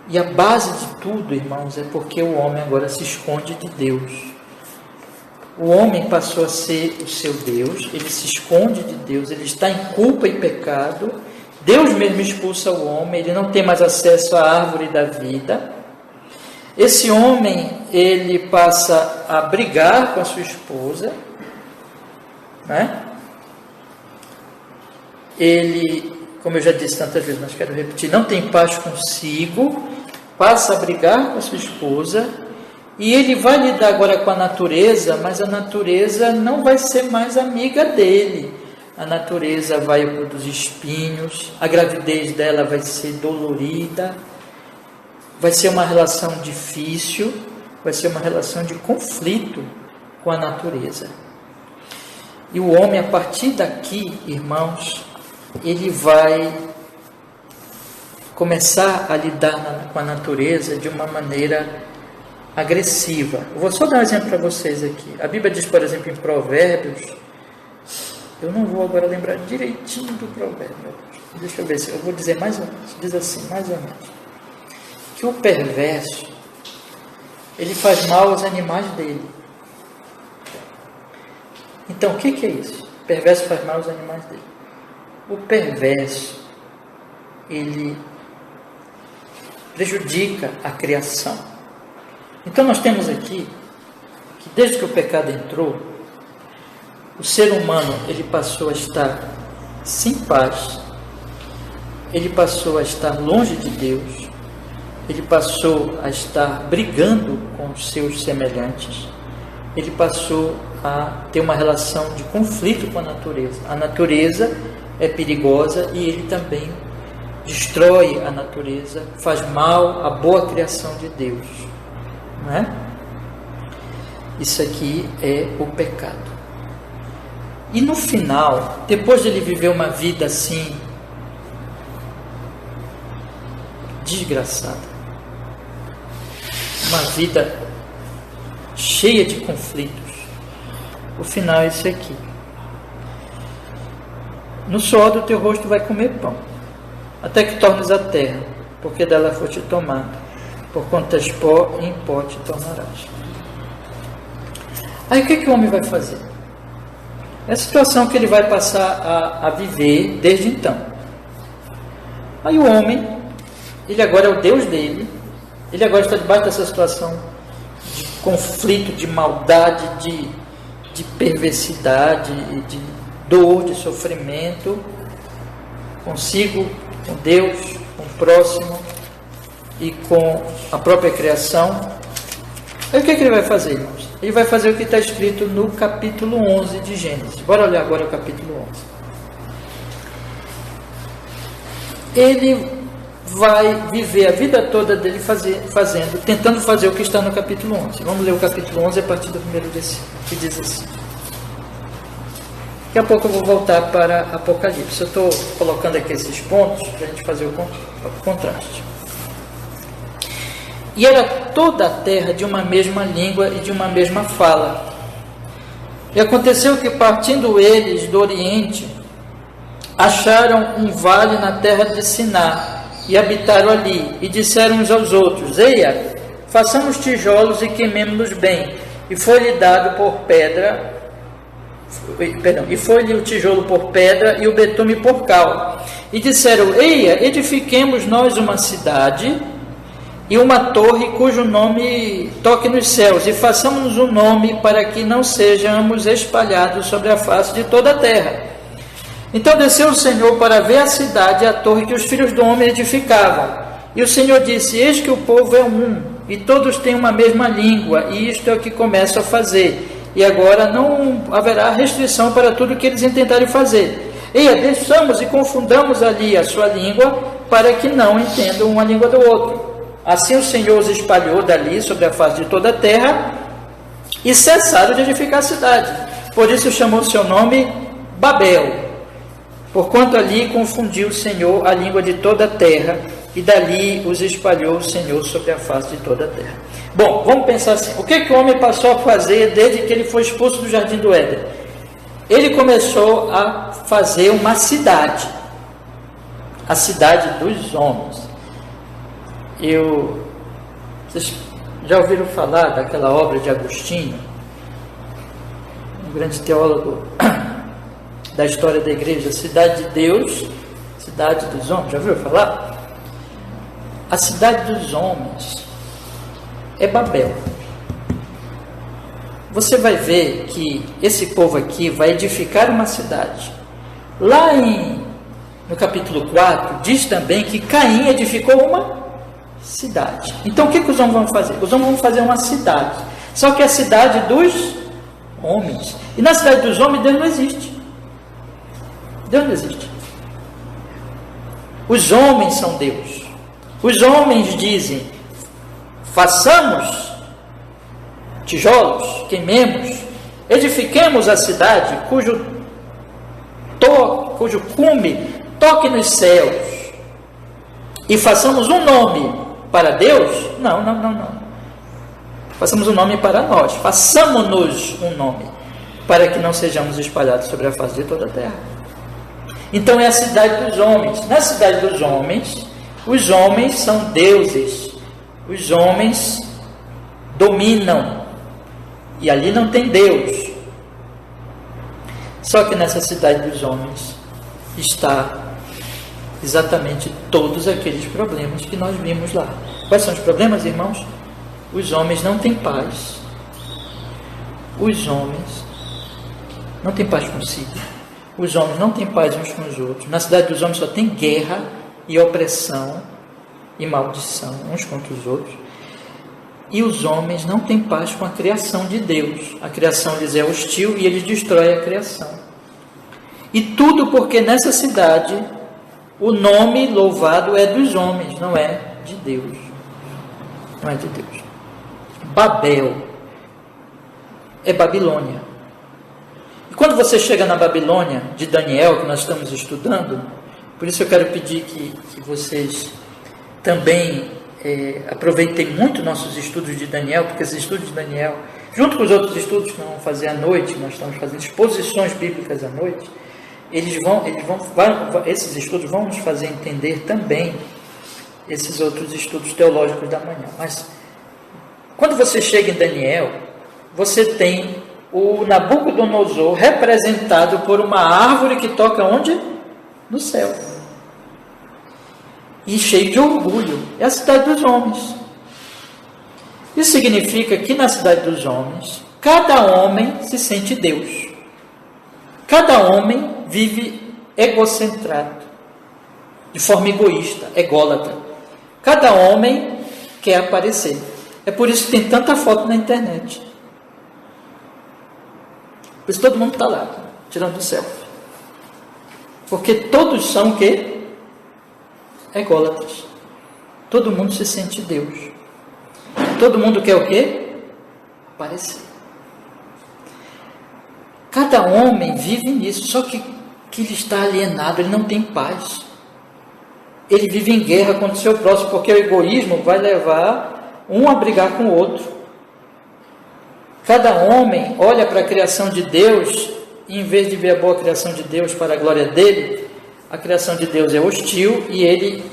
e a base de tudo, irmãos, é porque o homem agora se esconde de Deus. O homem passou a ser o seu Deus, ele se esconde de Deus, ele está em culpa e pecado, Deus mesmo expulsa o homem, ele não tem mais acesso à árvore da vida. Esse homem, ele passa a brigar com a sua esposa, né? Ele, como eu já disse tantas vezes, mas quero repetir, não tem paz consigo, passa a brigar com a sua esposa, e ele vai lidar agora com a natureza, mas a natureza não vai ser mais amiga dele. A natureza vai produzir espinhos, a gravidez dela vai ser dolorida, vai ser uma relação difícil, vai ser uma relação de conflito com a natureza. E o homem, a partir daqui, irmãos, ele vai começar a lidar com a natureza de uma maneira agressiva. Eu vou só dar um exemplo para vocês aqui. A Bíblia diz, por exemplo, em Provérbios, eu não vou agora lembrar direitinho do provérbio, deixa eu ver se eu vou dizer mais ou menos, diz assim, mais ou menos, que o perverso, ele faz mal aos animais dele. Então, o que é isso? O perverso faz mal aos animais dele. O perverso, ele prejudica a criação. Então, nós temos aqui, que desde que o pecado entrou, o ser humano, ele passou a estar sem paz, ele passou a estar longe de Deus, ele passou a estar brigando com os seus semelhantes, ele passou a ter uma relação de conflito com a natureza. A natureza é perigosa e ele também destrói a natureza, faz mal à boa criação de Deus, não é? Isso aqui é o pecado. E no final, depois de ele viver uma vida assim, desgraçada, uma vida cheia de conflitos, o final é esse aqui: no suor do teu rosto vai comer pão, até que tornes a terra, porque dela foste tomado, por quanto és pó, em pó te tornarás. Aí o que o homem vai fazer? É a situação que ele vai passar a viver desde então. Aí o homem, ele agora é o Deus dele, ele agora está debaixo dessa situação de conflito, de maldade, de perversidade, de dor, de sofrimento, consigo, com Deus, com o próximo e com a própria criação. Aí o que ele vai fazer, irmãos? Ele vai fazer o que está escrito no capítulo 11 de Gênesis. Bora olhar agora o capítulo 11. Ele vai viver a vida toda dele tentando fazer o que está no capítulo 11. Vamos ler o capítulo 11 a partir do primeiro versículo, que diz assim. Daqui a pouco eu vou voltar para Apocalipse. Eu estou colocando aqui esses pontos para a gente fazer o contraste. E era toda a terra de uma mesma língua e de uma mesma fala. E aconteceu que, partindo eles do Oriente, acharam um vale na terra de Siná, e habitaram ali, e disseram uns aos outros: Eia, façamos tijolos e queimemo-los bem. E foi-lhe dado por pedra, e foi-lhe o tijolo por pedra e o betume por cal. E disseram: Eia, edifiquemos nós uma cidade e uma torre cujo nome toque nos céus, e façamos um nome para que não sejamos espalhados sobre a face de toda a terra. Então desceu o Senhor para ver a cidade e a torre que os filhos do homem edificavam. E o Senhor disse: Eis que o povo é um, e todos têm uma mesma língua, e isto é o que começam a fazer. E agora não haverá restrição para tudo que eles intentarem fazer. Eia, deixamos e confundamos ali a sua língua, para que não entendam uma língua do outro. Assim o Senhor os espalhou dali sobre a face de toda a terra, e cessaram de edificar a cidade. Por isso chamou seu nome Babel, porquanto ali confundiu o Senhor a língua de toda a terra, e dali os espalhou o Senhor sobre a face de toda a terra. Bom, vamos pensar assim: o que o homem passou a fazer desde que ele foi expulso do Jardim do Éden? Ele começou a fazer uma cidade, a cidade dos homens. Vocês já ouviram falar daquela obra de Agostinho, um grande teólogo da história da igreja, Cidade de Deus, Cidade dos Homens? Já ouviram falar? A cidade dos homens é Babel. Você vai ver que esse povo aqui vai edificar uma cidade. Lá no capítulo 4, diz também que Caim edificou uma cidade. Então o que os homens vão fazer? Os homens vão fazer uma cidade, só que é a cidade dos homens. E na cidade dos homens Deus não existe. Deus não existe. Os homens são Deus. Os homens dizem: façamos tijolos, queimemos, edifiquemos a cidade cujo cume toque nos céus, e façamos um nome para Deus? Não. Façamos um nome para nós. Façamos-nos um nome, para que não sejamos espalhados sobre a face de toda a terra. Então é a cidade dos homens. Na cidade dos homens, os homens são deuses. Os homens dominam. E ali não tem Deus. Só que nessa cidade dos homens está exatamente todos aqueles problemas que nós vimos lá. Quais são os problemas, irmãos? Os homens não têm paz. Os homens não têm paz consigo. Os homens não têm paz uns com os outros. Na cidade dos homens só tem guerra e opressão e maldição uns contra os outros. E os homens não têm paz com a criação de Deus. A criação lhes é hostil e eles destroem a criação. E tudo porque nessa cidade o nome louvado é dos homens, não é de Deus. Não é de Deus. Babel. é Babilônia. E quando você chega na Babilônia de Daniel, que nós estamos estudando, por isso eu quero pedir que vocês também aproveitem muito nossos estudos de Daniel, porque esses estudos de Daniel, junto com os outros estudos que nós vamos fazer à noite, nós estamos fazendo exposições bíblicas à noite, esses estudos vão nos fazer entender também esses outros estudos teológicos da manhã. Mas quando você chega em Daniel, você tem o Nabucodonosor representado por uma árvore que toca onde? No céu. E cheio de orgulho. É a cidade dos homens. Isso significa que na cidade dos homens, cada homem se sente Deus. Cada homem vive egocentrado, de forma egoísta, ególatra. Cada homem quer aparecer. É por isso que tem tanta foto na internet. Por isso todo mundo está lá, tirando selfie. Porque todos são o quê? Ególatras. Todo mundo se sente Deus. Todo mundo quer o quê? Aparecer. Cada homem vive nisso, só que ele está alienado, ele não tem paz. Ele vive em guerra contra o seu próximo, porque o egoísmo vai levar um a brigar com o outro. Cada homem olha para a criação de Deus, e em vez de ver a boa criação de Deus para a glória dele, a criação de Deus é hostil e ele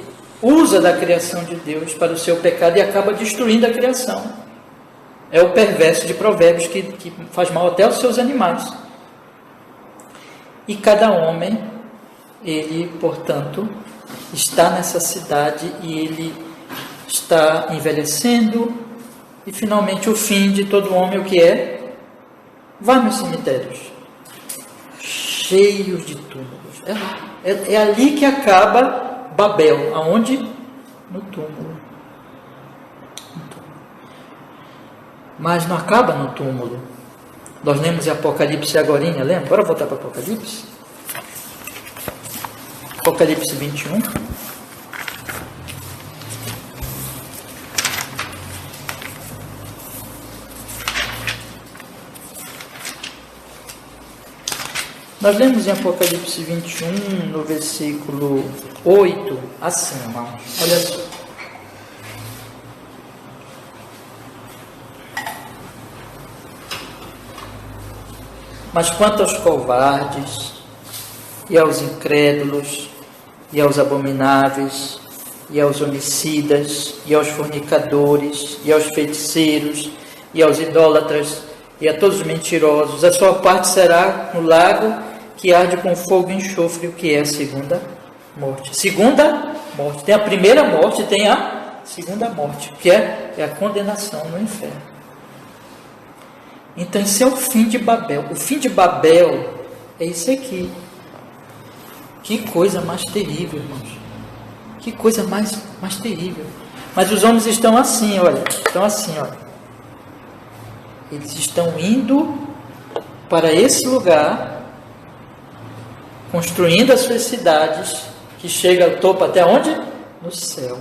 usa da criação de Deus para o seu pecado e acaba destruindo a criação. É o perverso de Provérbios que faz mal até aos seus animais. E cada homem, ele, portanto, está nessa cidade e ele está envelhecendo. E finalmente o fim de todo homem, o que é? Vai nos cemitérios, cheios de túmulos. É ali que acaba Babel. Aonde? No túmulo. Mas não acaba no túmulo. Nós lemos em Apocalipse agorinha, lembra? Bora voltar para Apocalipse? Apocalipse 21. Nós lemos em Apocalipse 21, no versículo 8, assim, irmão. Olha só. Mas quanto aos covardes, e aos incrédulos, e aos abomináveis, e aos homicidas, e aos fornicadores, e aos feiticeiros, e aos idólatras, e a todos os mentirosos, a sua parte será no lago que arde com fogo e enxofre, o que é a segunda morte. Segunda morte. Tem a primeira morte e tem a segunda morte, que é a condenação no inferno. Então, esse é o fim de Babel. O fim de Babel é isso aqui. Que coisa mais terrível, irmãos. Que coisa mais terrível. Mas os homens estão assim, olha. Eles estão indo para esse lugar, construindo as suas cidades, que chega ao topo até onde? No céu.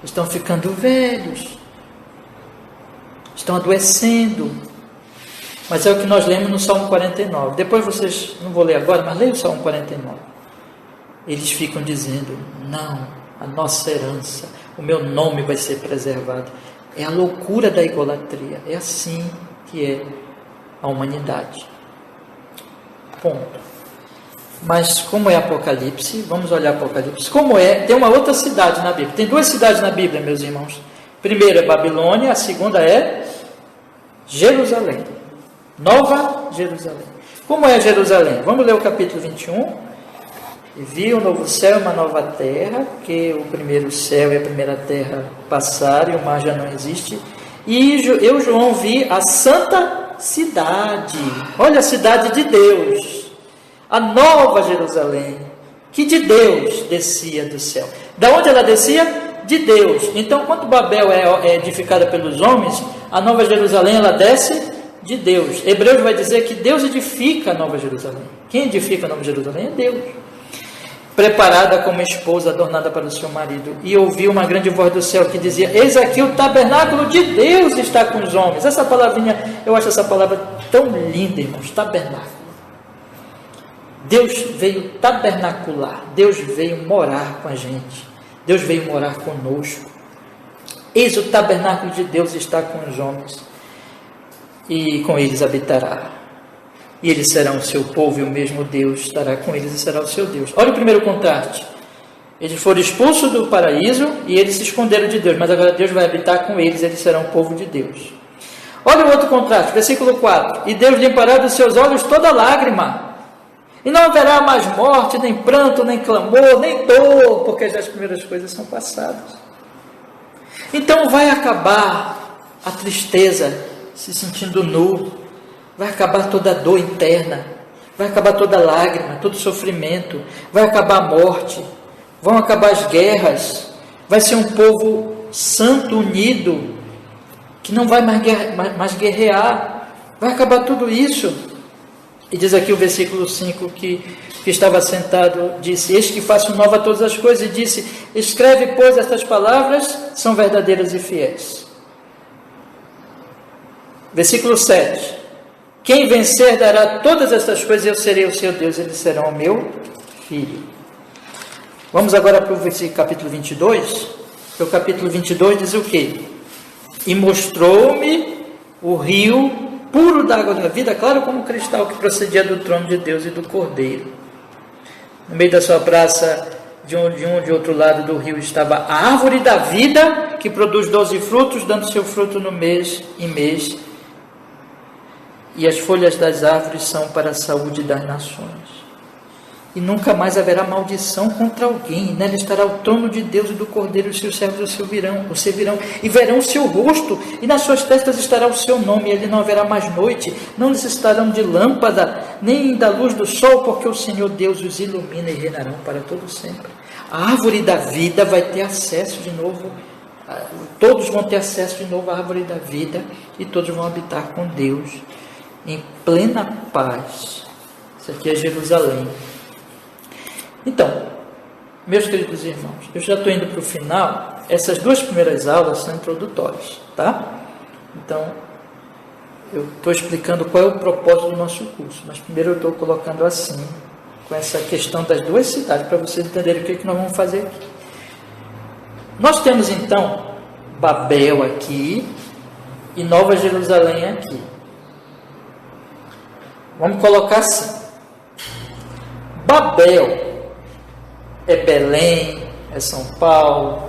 Estão ficando velhos. Estão adoecendo. Mas é o que nós lemos no Salmo 49. Depois vocês, não vou ler agora, mas leia o Salmo 49. Eles ficam dizendo, não, a nossa herança, o meu nome vai ser preservado. É a loucura da idolatria. É assim que é a humanidade. Ponto. Mas como é Apocalipse, vamos olhar Apocalipse. Como é? Tem uma outra cidade na Bíblia. Tem duas cidades na Bíblia, meus irmãos. A primeira é Babilônia, a segunda é Jerusalém. Nova Jerusalém. Como é Jerusalém? Vamos ler o capítulo 21. E vi um novo céu e uma nova terra, que o primeiro céu e a primeira terra passaram e o mar já não existe. E eu, João, vi a santa cidade. Olha, a cidade de Deus. A nova Jerusalém, que de Deus descia do céu. Da onde ela descia? De Deus. Então, quando Babel é edificada pelos homens, a nova Jerusalém, ela desce de Deus. Hebreus vai dizer que Deus edifica a nova Jerusalém. Quem edifica a nova Jerusalém é Deus. preparada como esposa adornada para o seu marido. E ouviu uma grande voz do céu que dizia: eis aqui o tabernáculo de Deus está com os homens. Essa palavrinha, eu acho essa palavra tão linda, irmãos, tabernáculo. Deus veio tabernacular, Deus veio morar com a gente, Deus veio morar conosco. Eis o tabernáculo de Deus está com os homens, e com eles habitará. E eles serão o seu povo, e o mesmo Deus estará com eles e será o seu Deus. Olha o primeiro contraste. Eles foram expulsos do paraíso e eles se esconderam de Deus, mas agora Deus vai habitar com eles, eles serão o povo de Deus. Olha o outro contraste, versículo 4. E Deus limpará dos seus olhos toda lágrima, e não haverá mais morte, nem pranto, nem clamor, nem dor, porque já as primeiras coisas são passadas. Então vai acabar a tristeza, se sentindo nu, vai acabar toda a dor interna, vai acabar toda a lágrima, todo sofrimento, vai acabar a morte, vão acabar as guerras, vai ser um povo santo, unido, que não vai mais guerrear, vai acabar tudo isso. E diz aqui o versículo 5 que estava sentado, disse: eis que faço nova todas as coisas, e disse: escreve, pois, estas palavras são verdadeiras e fiéis. Versículo 7. Quem vencer dará todas estas coisas, e eu serei o seu Deus, eles serão o meu filho. Vamos agora para o capítulo 22. O capítulo 22 diz o quê? E mostrou-me o rio puro da água da vida, claro como cristal, que procedia do trono de Deus e do Cordeiro. No meio da sua praça, de outro lado do rio, estava a árvore da vida, que produz 12 frutos, dando seu fruto no mês em mês. E as folhas das árvores são para a saúde das nações. E nunca mais haverá maldição contra alguém. Nela estará o trono de Deus e do Cordeiro, e os seus servos o servirão, e verão o seu rosto, e nas suas testas estará o seu nome, e ali não haverá mais noite, não necessitarão de lâmpada, nem da luz do sol, porque o Senhor Deus os ilumina, e reinarão para todo sempre. A árvore da vida vai ter acesso de novo, todos vão ter acesso de novo à árvore da vida, e todos vão habitar com Deus, em plena paz. Isso aqui é Jerusalém. Então, meus queridos irmãos, eu já estou indo para o final. Essas duas primeiras aulas são introdutórias, tá? Então, eu estou explicando qual é o propósito do nosso curso, mas primeiro eu estou colocando assim, com essa questão das duas cidades, para vocês entenderem o que nós vamos fazer aqui. Nós temos então Babel aqui e Nova Jerusalém aqui. Vamos colocar assim: Babel é Belém, é São Paulo,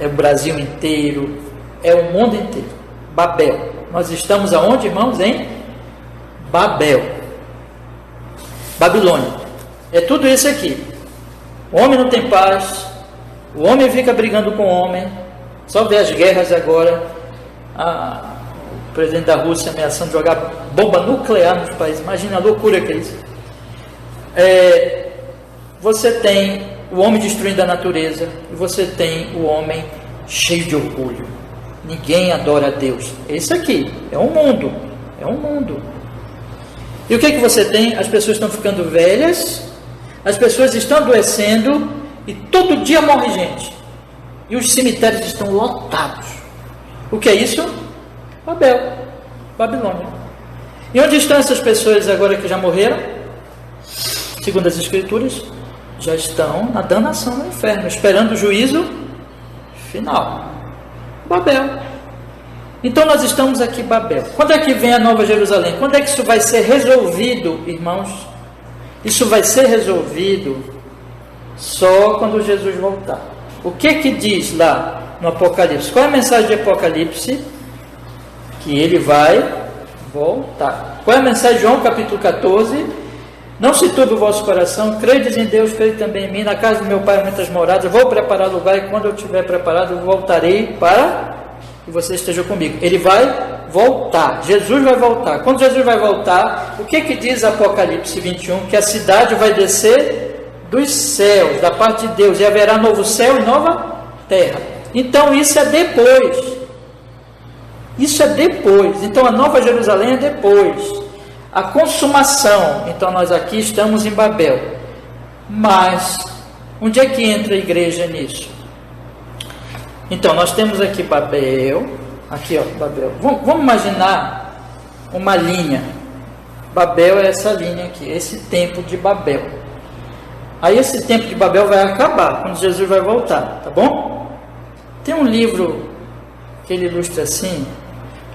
é o Brasil inteiro, é o mundo inteiro. Babel. Nós estamos aonde, irmãos? Em Babel. Babilônia. É tudo isso aqui. O homem não tem paz, o homem fica brigando com o homem, só vê as guerras agora, o presidente da Rússia ameaçando jogar bomba nuclear nos países. Imagina a loucura que é isso. Você tem o homem destruindo a natureza, e você tem o homem cheio de orgulho. Ninguém adora a Deus. Esse aqui é um mundo. É um mundo. E o que é que você tem? As pessoas estão ficando velhas, as pessoas estão adoecendo, e todo dia morre gente. E os cemitérios estão lotados. O que é isso? Babel, Babilônia. E onde estão essas pessoas agora que já morreram? Segundo as Escrituras, já estão na danação no inferno, esperando o juízo final. Babel. Então nós estamos aqui, Babel. Quando é que vem a Nova Jerusalém? Quando é que isso vai ser resolvido, irmãos? Isso vai ser resolvido só quando Jesus voltar. O que diz lá no Apocalipse? Qual é a mensagem de Apocalipse? Que ele vai voltar. Qual é a mensagem de João capítulo 14? Não se turbe o vosso coração, credes em Deus, crede também em mim. Na casa do meu Pai há muitas moradas, vou preparar lugar, e quando eu estiver preparado, eu voltarei para que você esteja comigo. Ele vai voltar, Jesus vai voltar. Quando Jesus vai voltar, o que diz Apocalipse 21? Que a cidade vai descer dos céus, da parte de Deus, e haverá novo céu e nova terra. Então isso é depois. Isso é depois. Então a Nova Jerusalém é depois. A consumação. Então nós aqui estamos em Babel. Mas onde é que entra a igreja nisso? Então, nós temos aqui Babel, aqui ó, Babel. Vamos imaginar uma linha. Babel é essa linha aqui, esse templo de Babel. Aí esse templo de Babel vai acabar, quando Jesus vai voltar, tá bom? Tem um livro que ele ilustra assim,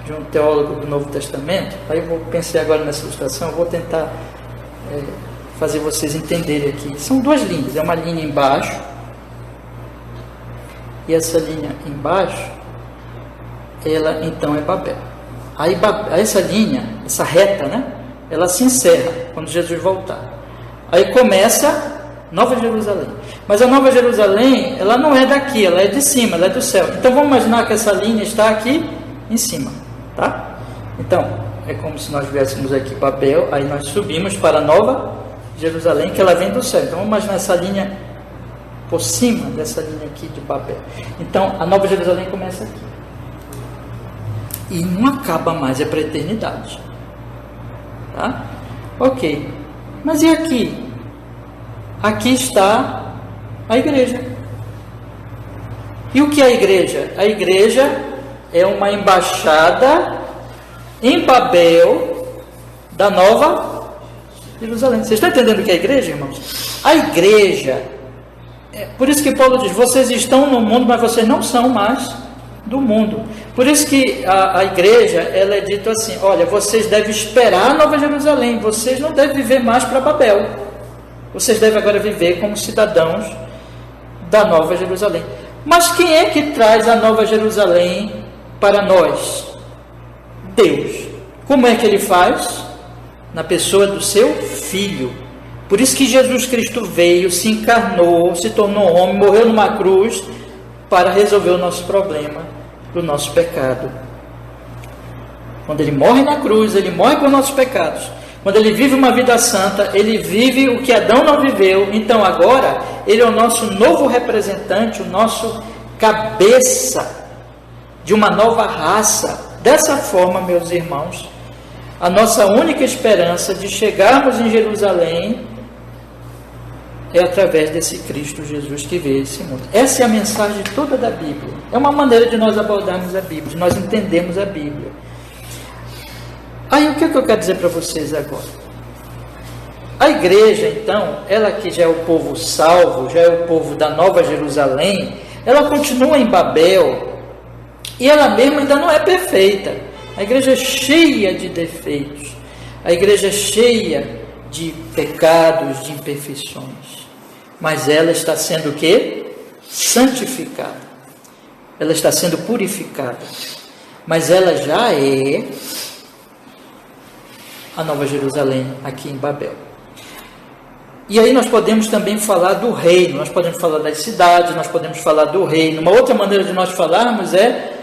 de um teólogo do Novo Testamento. Aí eu pensei agora nessa ilustração, vou tentar fazer vocês entenderem aqui. São duas linhas, é uma linha embaixo, e essa linha embaixo, ela então é Babel. Aí essa linha, essa reta, né? Ela se encerra quando Jesus voltar. Aí começa Nova Jerusalém. Mas a Nova Jerusalém, ela não é daqui, ela é de cima, ela é do céu. Então vamos imaginar que essa linha está aqui em cima, tá? Então, é como se nós viéssemos aqui Babel, aí nós subimos para a Nova Jerusalém, que ela vem do céu. Então vamos imaginar essa linha por cima dessa linha aqui de Babel. Então a Nova Jerusalém começa aqui. E não acaba mais, é para a eternidade. Tá? Ok. Mas e aqui? Aqui está a igreja. E o que é a igreja? A igreja é uma embaixada em Babel da Nova Jerusalém. Vocês estão entendendo o que é a igreja, irmãos? A igreja, por isso que Paulo diz, vocês estão no mundo, mas vocês não são mais do mundo. Por isso que a igreja, ela é dita assim, olha, vocês devem esperar a Nova Jerusalém, vocês não devem viver mais para Babel, vocês devem agora viver como cidadãos da Nova Jerusalém. Mas quem é que traz a Nova Jerusalém para nós? Deus. Como é que ele faz? Na pessoa do seu Filho. Por isso que Jesus Cristo veio, se encarnou, se tornou homem, morreu numa cruz para resolver o nosso problema do nosso pecado. Quando ele morre na cruz, ele morre por nossos pecados. Quando ele vive uma vida santa, ele vive o que Adão não viveu. Então agora, ele é o nosso novo representante, o nosso cabeça de uma nova raça. Dessa forma, meus irmãos, a nossa única esperança de chegarmos em Jerusalém é através desse Cristo Jesus que veio a esse mundo. Essa é a mensagem toda da Bíblia. É uma maneira de nós abordarmos a Bíblia, de nós entendermos a Bíblia. Aí o que eu quero dizer para vocês agora? A igreja, então, ela que já é o povo salvo, já é o povo da Nova Jerusalém, ela continua em Babel e ela mesma ainda não é perfeita. A igreja é cheia de defeitos, a igreja é cheia de pecados, de imperfeições, mas ela está sendo o quê? Santificada, ela está sendo purificada, mas ela já é a Nova Jerusalém aqui em Babel. E aí nós podemos também falar do reino, nós podemos falar das cidades, nós podemos falar do reino. Uma outra maneira de nós falarmos é,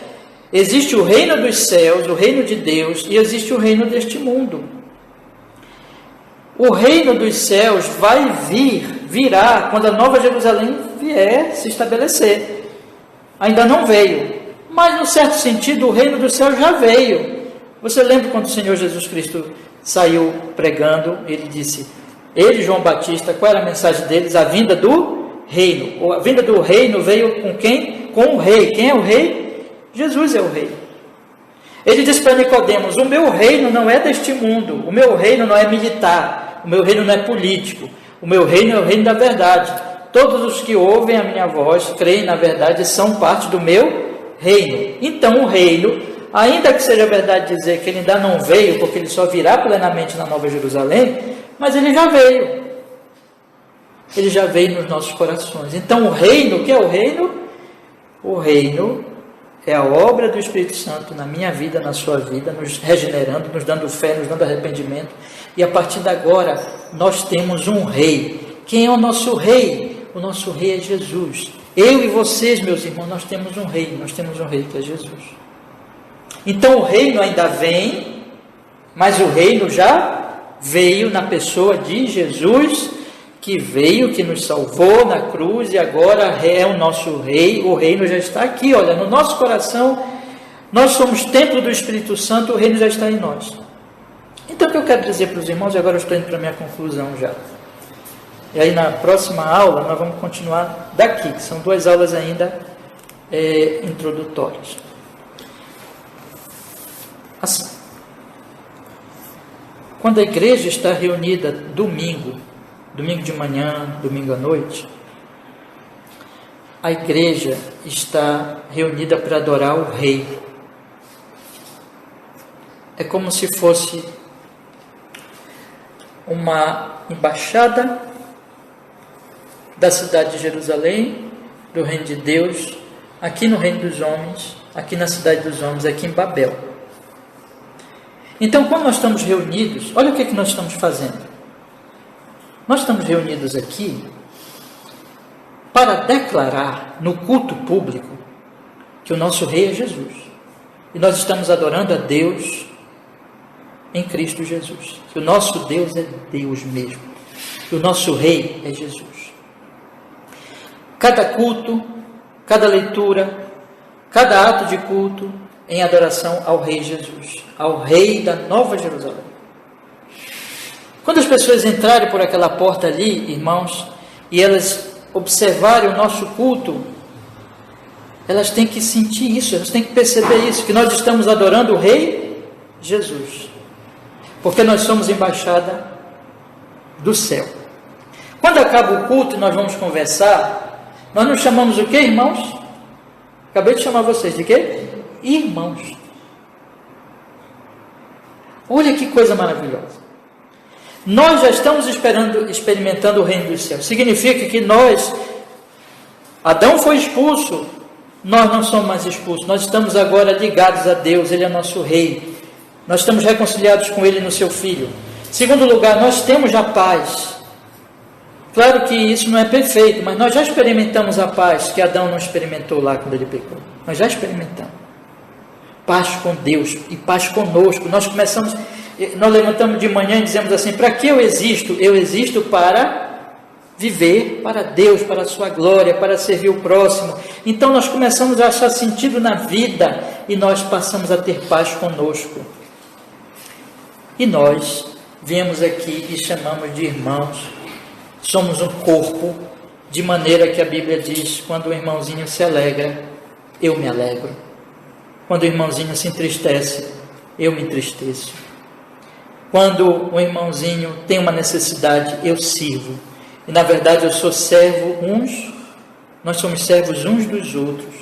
existe o reino dos céus, o reino de Deus, e existe o reino deste mundo. O reino dos céus vai virá quando a Nova Jerusalém vier se estabelecer. Ainda não veio, mas no certo sentido o reino dos céus já veio. Você lembra quando o Senhor Jesus Cristo saiu pregando, ele disse, ele, João Batista, qual era a mensagem deles? A vinda do reino. A vinda do reino veio com quem? Com o rei. Quem é o rei? Jesus é o rei. Ele disse para Nicodemos, o meu reino não é deste mundo, o meu reino não é militar, o meu reino não é político, o meu reino é o reino da verdade. Todos os que ouvem a minha voz, creem na verdade, são parte do meu reino. Então o reino, ainda que seja verdade dizer que ele ainda não veio, porque ele só virá plenamente na Nova Jerusalém, mas ele já veio. Ele já veio nos nossos corações. Então o reino, o que é o reino? O reino é a obra do Espírito Santo na minha vida, na sua vida, nos regenerando, nos dando fé, nos dando arrependimento. E a partir de agora, nós temos um rei. Quem é o nosso rei? O nosso rei é Jesus. Eu e vocês, meus irmãos, nós temos um rei que é Jesus. Então o reino ainda vem, mas o reino já veio na pessoa de Jesus, que veio, que nos salvou na cruz e agora é o nosso rei. O reino já está aqui, olha, no nosso coração. Nós somos templo do Espírito Santo, o reino já está em nós. Então o que eu quero dizer para os irmãos, e agora eu estou indo para a minha conclusão já. E aí na próxima aula nós vamos continuar daqui, que são 2 aulas ainda introdutórias. Assim, quando a igreja está reunida domingo de manhã, domingo à noite, a igreja está reunida para adorar o Rei. É como se fosse uma embaixada da cidade de Jerusalém, do reino de Deus, aqui no reino dos homens, aqui na cidade dos homens, aqui em Babel. Então, quando nós estamos reunidos, olha o que nós estamos fazendo. Nós estamos reunidos aqui para declarar no culto público que o nosso Rei é Jesus. E nós estamos adorando a Deus em Cristo Jesus. Que o nosso Deus é Deus mesmo. Que o nosso Rei é Jesus. Cada culto, cada leitura, cada ato de culto em adoração ao Rei Jesus, ao Rei da Nova Jerusalém. Quando as pessoas entrarem por aquela porta ali, irmãos, e elas observarem o nosso culto, elas têm que sentir isso, elas têm que perceber isso, que nós estamos adorando o Rei Jesus, porque nós somos embaixada do céu. Quando acaba o culto e nós vamos conversar, nós nos chamamos o quê, irmãos? Acabei de chamar vocês de quê? Irmãos. Olha que coisa maravilhosa. Nós já estamos experimentando o reino dos céus. Significa que Adão foi expulso, nós não somos mais expulsos. Nós estamos agora ligados a Deus, Ele é nosso Rei. Nós estamos reconciliados com Ele no Seu Filho. Segundo lugar, nós temos a paz. Claro que isso não é perfeito, mas nós já experimentamos a paz que Adão não experimentou lá quando ele pecou. Nós já experimentamos. Paz com Deus e paz conosco. Nós levantamos de manhã e dizemos assim: para que eu existo? Eu existo para viver para Deus, para a sua glória, para servir o próximo. Então nós começamos a achar sentido na vida e nós passamos a ter paz conosco. E nós viemos aqui e chamamos de irmãos. Somos um corpo, de maneira que a Bíblia diz: quando o irmãozinho se alegra, eu me alegro. Quando o irmãozinho se entristece, eu me entristeço. Quando o irmãozinho tem uma necessidade, eu sirvo. E na verdade eu sou servo nós somos servos uns dos outros.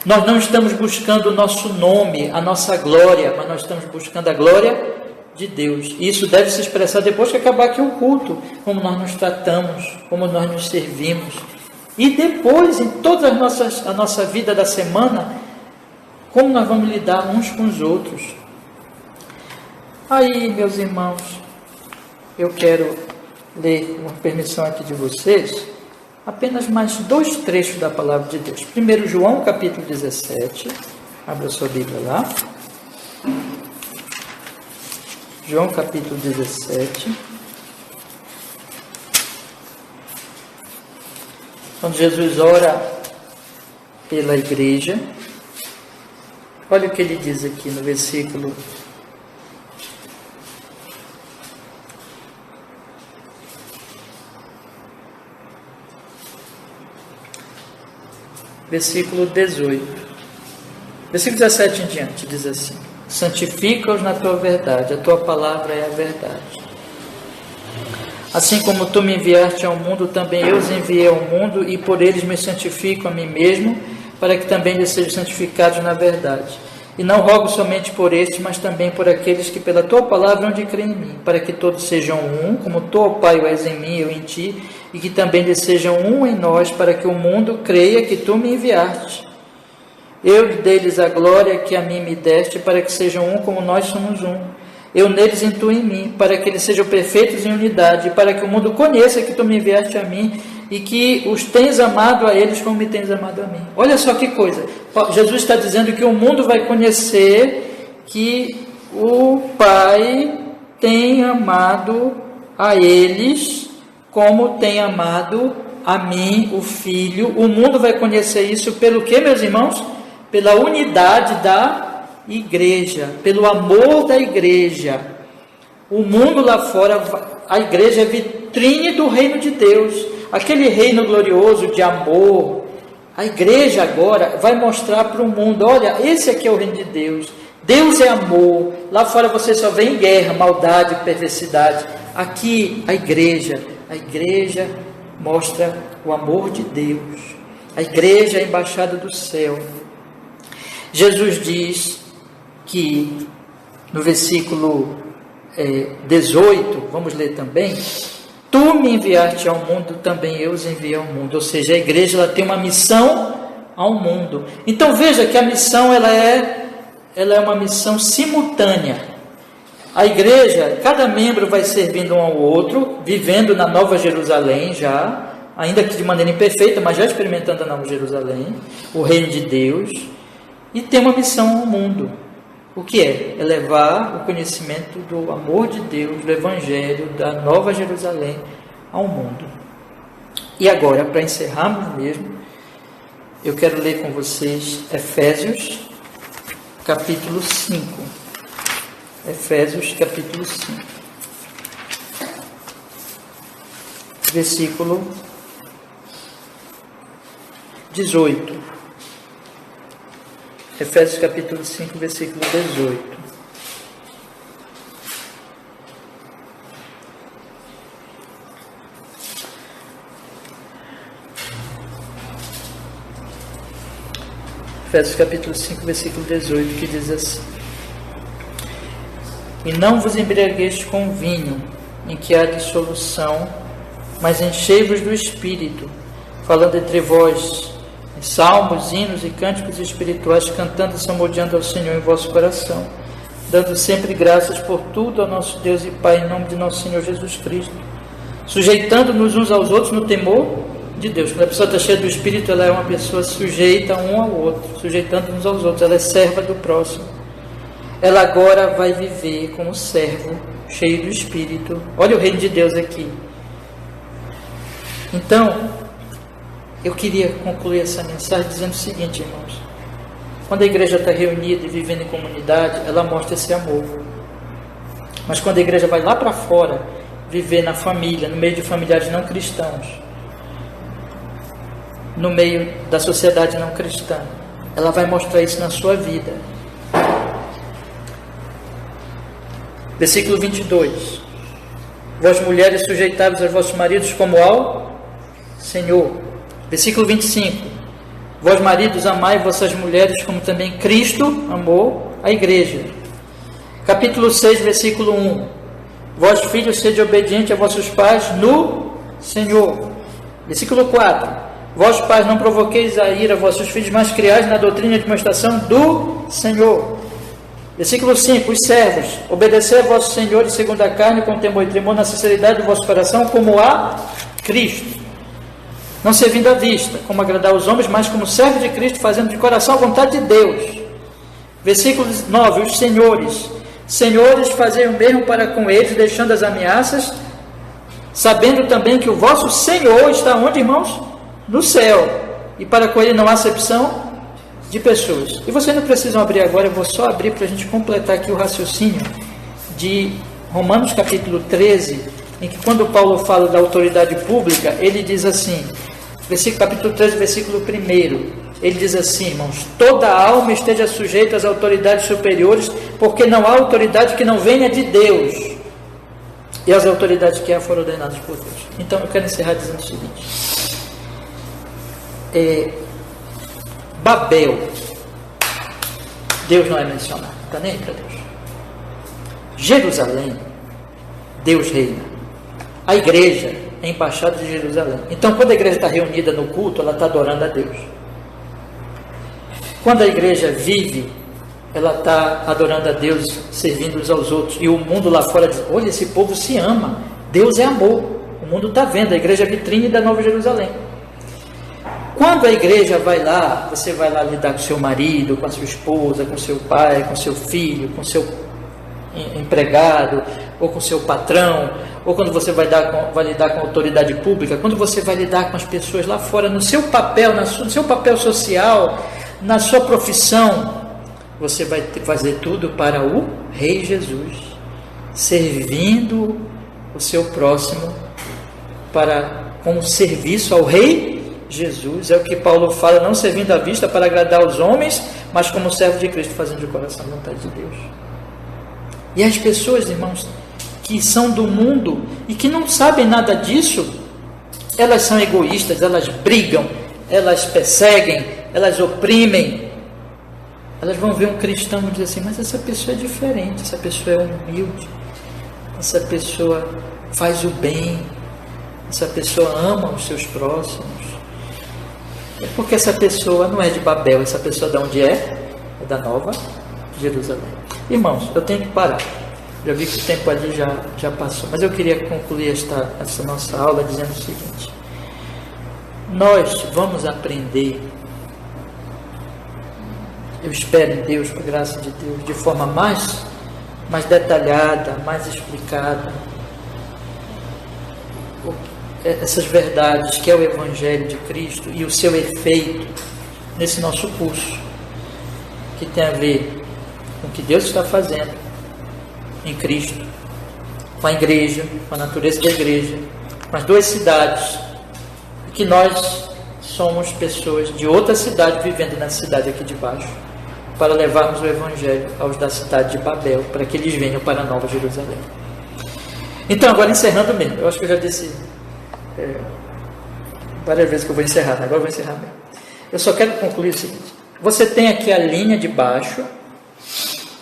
Nós não estamos buscando o nosso nome, a nossa glória, mas nós estamos buscando a glória de Deus. E isso deve se expressar depois que acabar aqui o culto, como nós nos tratamos, como nós nos servimos. E depois, em toda a nossa vida da semana, como nós vamos lidar uns com os outros. Aí, meus irmãos, eu quero ler, com permissão aqui de vocês, apenas mais 2 trechos da palavra de Deus. Primeiro, João, capítulo 17. Abra sua Bíblia lá. João, capítulo 17. Quando Jesus ora pela igreja, olha o que ele diz aqui no versículo 18. Versículo 17 em diante, diz assim: santifica-os na tua verdade, a tua palavra é a verdade. Assim como tu me enviaste ao mundo, também eu os enviei ao mundo, e por eles me santifico a mim mesmo, para que também eles sejam santificados na verdade. E não rogo somente por estes, mas também por aqueles que pela tua palavra hão de crer em mim, para que todos sejam um, como tu, ó Pai, o és em mim, eu em ti, e que também eles sejam um em nós, para que o mundo creia que tu me enviaste. Eu dei-lhes a glória que a mim me deste, para que sejam um como nós somos um. Eu neles e tu em mim, para que eles sejam perfeitos em unidade, para que o mundo conheça que tu me enviaste a mim, e que os tens amado a eles como me tens amado a mim. Olha só que coisa, Jesus está dizendo que o mundo vai conhecer que o Pai tem amado a eles como tem amado a mim, o Filho. O mundo vai conhecer isso pelo que, meus irmãos? Pela unidade da igreja, pelo amor da igreja. O mundo lá fora, a igreja vitrine do reino de Deus, aquele reino glorioso de amor. A igreja agora vai mostrar para o mundo, olha, esse aqui é o reino de Deus. Deus é amor. Lá fora você só vê guerra, maldade, perversidade. Aqui a igreja mostra o amor de Deus. A igreja é a embaixada do céu. Jesus diz que no versículo 18, vamos ler também: tu me enviaste ao mundo, também eu os enviei ao mundo. Ou seja, a igreja ela tem uma missão ao mundo. Então veja que a missão ela é uma missão simultânea. A igreja, cada membro vai servindo um ao outro, vivendo na Nova Jerusalém já, ainda que de maneira imperfeita, mas já experimentando a Nova Jerusalém, o reino de Deus, e tem uma missão ao mundo. O que é? É levar o conhecimento do amor de Deus, do Evangelho, da Nova Jerusalém ao mundo. E agora, para encerrarmos mesmo, eu quero ler com vocês Efésios, capítulo 5. Efésios, capítulo 5. Versículo 18. Efésios capítulo 5, versículo 18. Efésios capítulo 5, versículo 18, que diz assim: e não vos embriagueis com vinho, em que há dissolução, mas enchei-vos do Espírito, falando entre vós em salmos, hinos e cânticos espirituais, cantando e salmodiando ao Senhor em vosso coração, dando sempre graças por tudo ao nosso Deus e Pai, em nome de nosso Senhor Jesus Cristo, sujeitando-nos uns aos outros no temor de Deus. Quando a pessoa está cheia do Espírito, ela é uma pessoa sujeita um ao outro, sujeitando uns aos outros, ela é serva do próximo. Ela agora vai viver como servo, cheio do Espírito. Olha o reino de Deus aqui. Então, eu queria concluir essa mensagem dizendo o seguinte, irmãos: quando a igreja está reunida e vivendo em comunidade, ela mostra esse amor. Mas quando a igreja vai lá para fora, viver na família, no meio de familiares não cristãos, no meio da sociedade não cristã, ela vai mostrar isso na sua vida. Versículo 22. Vós mulheres sujeitai-vos aos vossos maridos como ao Senhor. Versículo 25. Vós maridos amai vossas mulheres como também Cristo amou a igreja. Capítulo 6, versículo 1. Vós filhos sede obedientes a vossos pais no Senhor. Versículo 4. Vós pais não provoqueis a ira a vossos filhos, mas criais na doutrina e demonstração do Senhor. Versículo 5. Os servos, obedecei a vossos senhores segundo a carne, com temor e tremor, na sinceridade do vosso coração, como a Cristo, não servindo à vista, como agradar aos homens, mas como servo de Cristo, fazendo de coração a vontade de Deus. Versículo 9. Os senhores, fazei o mesmo para com eles, deixando as ameaças, sabendo também que o vosso Senhor está onde, irmãos? No céu, e para com ele não há acepção de pessoas. E vocês não precisam abrir agora, eu vou só abrir para a gente completar aqui o raciocínio de Romanos capítulo 13, em que quando Paulo fala da autoridade pública, ele diz assim, capítulo 13, versículo 1, ele diz assim, irmãos: toda alma esteja sujeita às autoridades superiores, porque não há autoridade que não venha de Deus, e as autoridades que há foram ordenadas por Deus. Então eu quero encerrar dizendo o seguinte: Babel, Deus não é mencionado, está nem para Deus. Jerusalém, Deus reina. A igreja é a embaixada de Jerusalém. Então, quando a igreja está reunida no culto, ela está adorando a Deus. Quando a igreja vive, ela está adorando a Deus, servindo uns aos outros. E o mundo lá fora diz: olha, esse povo se ama, Deus é amor. O mundo está vendo, a igreja é a vitrine da Nova Jerusalém. Quando a igreja vai lá, você vai lá lidar com seu marido, com a sua esposa, com seu pai, com seu filho, com seu empregado, ou com seu patrão, ou quando você vai lidar com a autoridade pública, quando você vai lidar com as pessoas lá fora, no seu papel, no seu papel social, na sua profissão, você vai fazer tudo para o Rei Jesus, servindo o seu próximo como serviço ao Rei Jesus. É o que Paulo fala, não servindo à vista para agradar aos homens, mas como servo de Cristo, fazendo de coração a vontade de Deus. E as pessoas, irmãos, que são do mundo e que não sabem nada disso, elas são egoístas, elas brigam, elas perseguem, elas oprimem. Elas vão ver um cristão e dizer assim, mas essa pessoa é diferente, essa pessoa é humilde, essa pessoa faz o bem, essa pessoa ama os seus próximos. É porque essa pessoa não é de Babel, essa pessoa de onde é? É da Nova Jerusalém. Irmãos, eu tenho que parar. Já vi que o tempo ali já passou, mas eu queria concluir essa nossa aula dizendo o seguinte: nós vamos aprender, eu espero em Deus, por graça de Deus, de forma mais detalhada, mais explicada, essas verdades que é o Evangelho de Cristo e o seu efeito nesse nosso curso, que tem a ver com o que Deus está fazendo em Cristo, com a igreja, com a natureza da igreja, com as duas cidades, e que nós somos pessoas de outra cidade vivendo na cidade aqui de baixo, para levarmos o Evangelho aos da cidade de Babel, para que eles venham para a Nova Jerusalém. Então, agora encerrando mesmo, eu acho que eu já disse várias vezes que eu vou encerrar, agora eu vou encerrar mesmo. Eu só quero concluir o seguinte: você tem aqui a linha de baixo,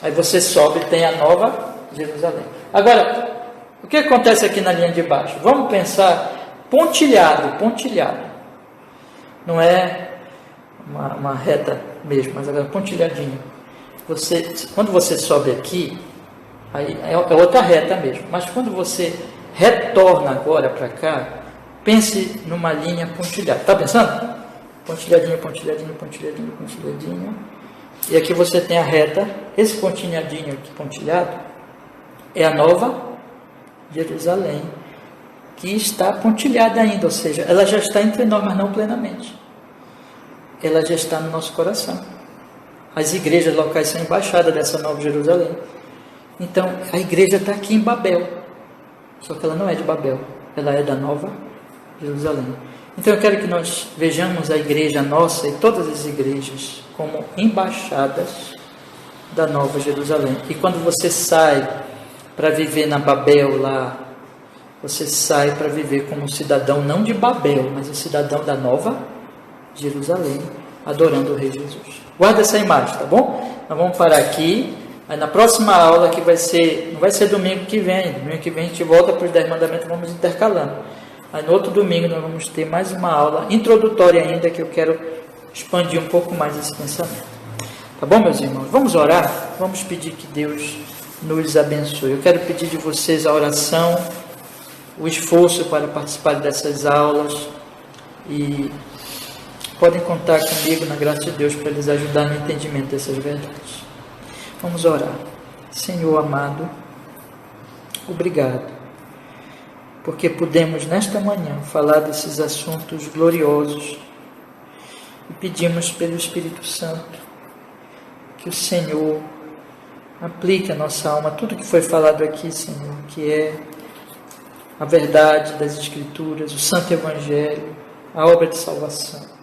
aí você sobe e tem a Nova Jerusalém. Agora, o que acontece aqui na linha de baixo? Vamos pensar pontilhado. Não é uma reta mesmo, mas agora pontilhadinho. Quando você sobe aqui, aí é outra reta mesmo. Mas quando você retorna agora para cá, pense numa linha pontilhada. Está pensando? Pontilhadinho. E aqui você tem a reta. Esse pontilhadinho aqui, pontilhado, é a Nova Jerusalém, que está pontilhada ainda, ou seja, ela já está entre nós, mas não plenamente. Ela já está no nosso coração. As igrejas locais são embaixadas dessa Nova Jerusalém. Então, a igreja está aqui em Babel, só que ela não é de Babel, ela é da Nova Jerusalém. Então, eu quero que nós vejamos a igreja nossa e todas as igrejas como embaixadas da Nova Jerusalém. E quando você sai para viver na Babel lá, você sai para viver como um cidadão não de Babel, mas um cidadão da Nova Jerusalém, adorando o Rei Jesus. Guarda essa imagem, tá bom? Nós vamos parar aqui. Aí na próxima aula, que não vai ser domingo que vem, domingo que vem a gente volta para os 10 mandamentos e vamos intercalando. Aí no outro domingo nós vamos ter mais uma aula introdutória ainda, que eu quero expandir um pouco mais esse pensamento. Tá bom, meus irmãos? Vamos orar? Vamos pedir que Deus nos abençoe. Eu quero pedir de vocês a oração, o esforço para participar dessas aulas, e podem contar comigo, na graça de Deus, para lhes ajudar no entendimento dessas verdades. Vamos orar. Senhor amado, obrigado, porque pudemos nesta manhã falar desses assuntos gloriosos, e pedimos pelo Espírito Santo que o Senhor aplique a nossa alma tudo que foi falado aqui, Senhor, que é a verdade das Escrituras, o Santo Evangelho, a obra de salvação.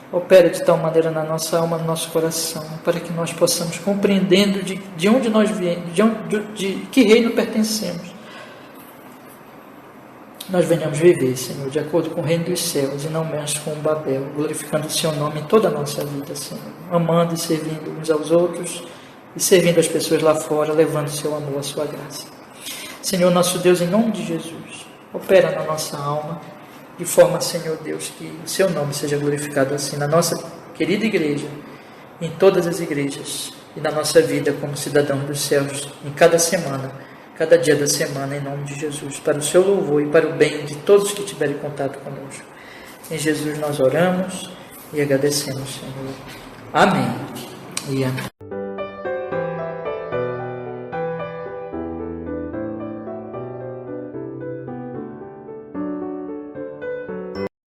Opera de tal maneira na nossa alma, no nosso coração, para que nós possamos, compreendendo de onde nós viemos, de que reino pertencemos, nós venhamos viver, Senhor, de acordo com o reino dos céus e não mais com o Babel, glorificando o Seu nome em toda a nossa vida, Senhor, amando e servindo uns aos outros e servindo as pessoas lá fora, levando o Seu amor, a Sua graça. Senhor, nosso Deus, em nome de Jesus, opera na nossa alma, de forma, Senhor Deus, que o Seu nome seja glorificado assim na nossa querida igreja, em todas as igrejas e na nossa vida como cidadãos dos céus, em cada semana, cada dia da semana, em nome de Jesus, para o Seu louvor e para o bem de todos que tiverem contato conosco. Em Jesus nós oramos e agradecemos, Senhor. Amém e amém.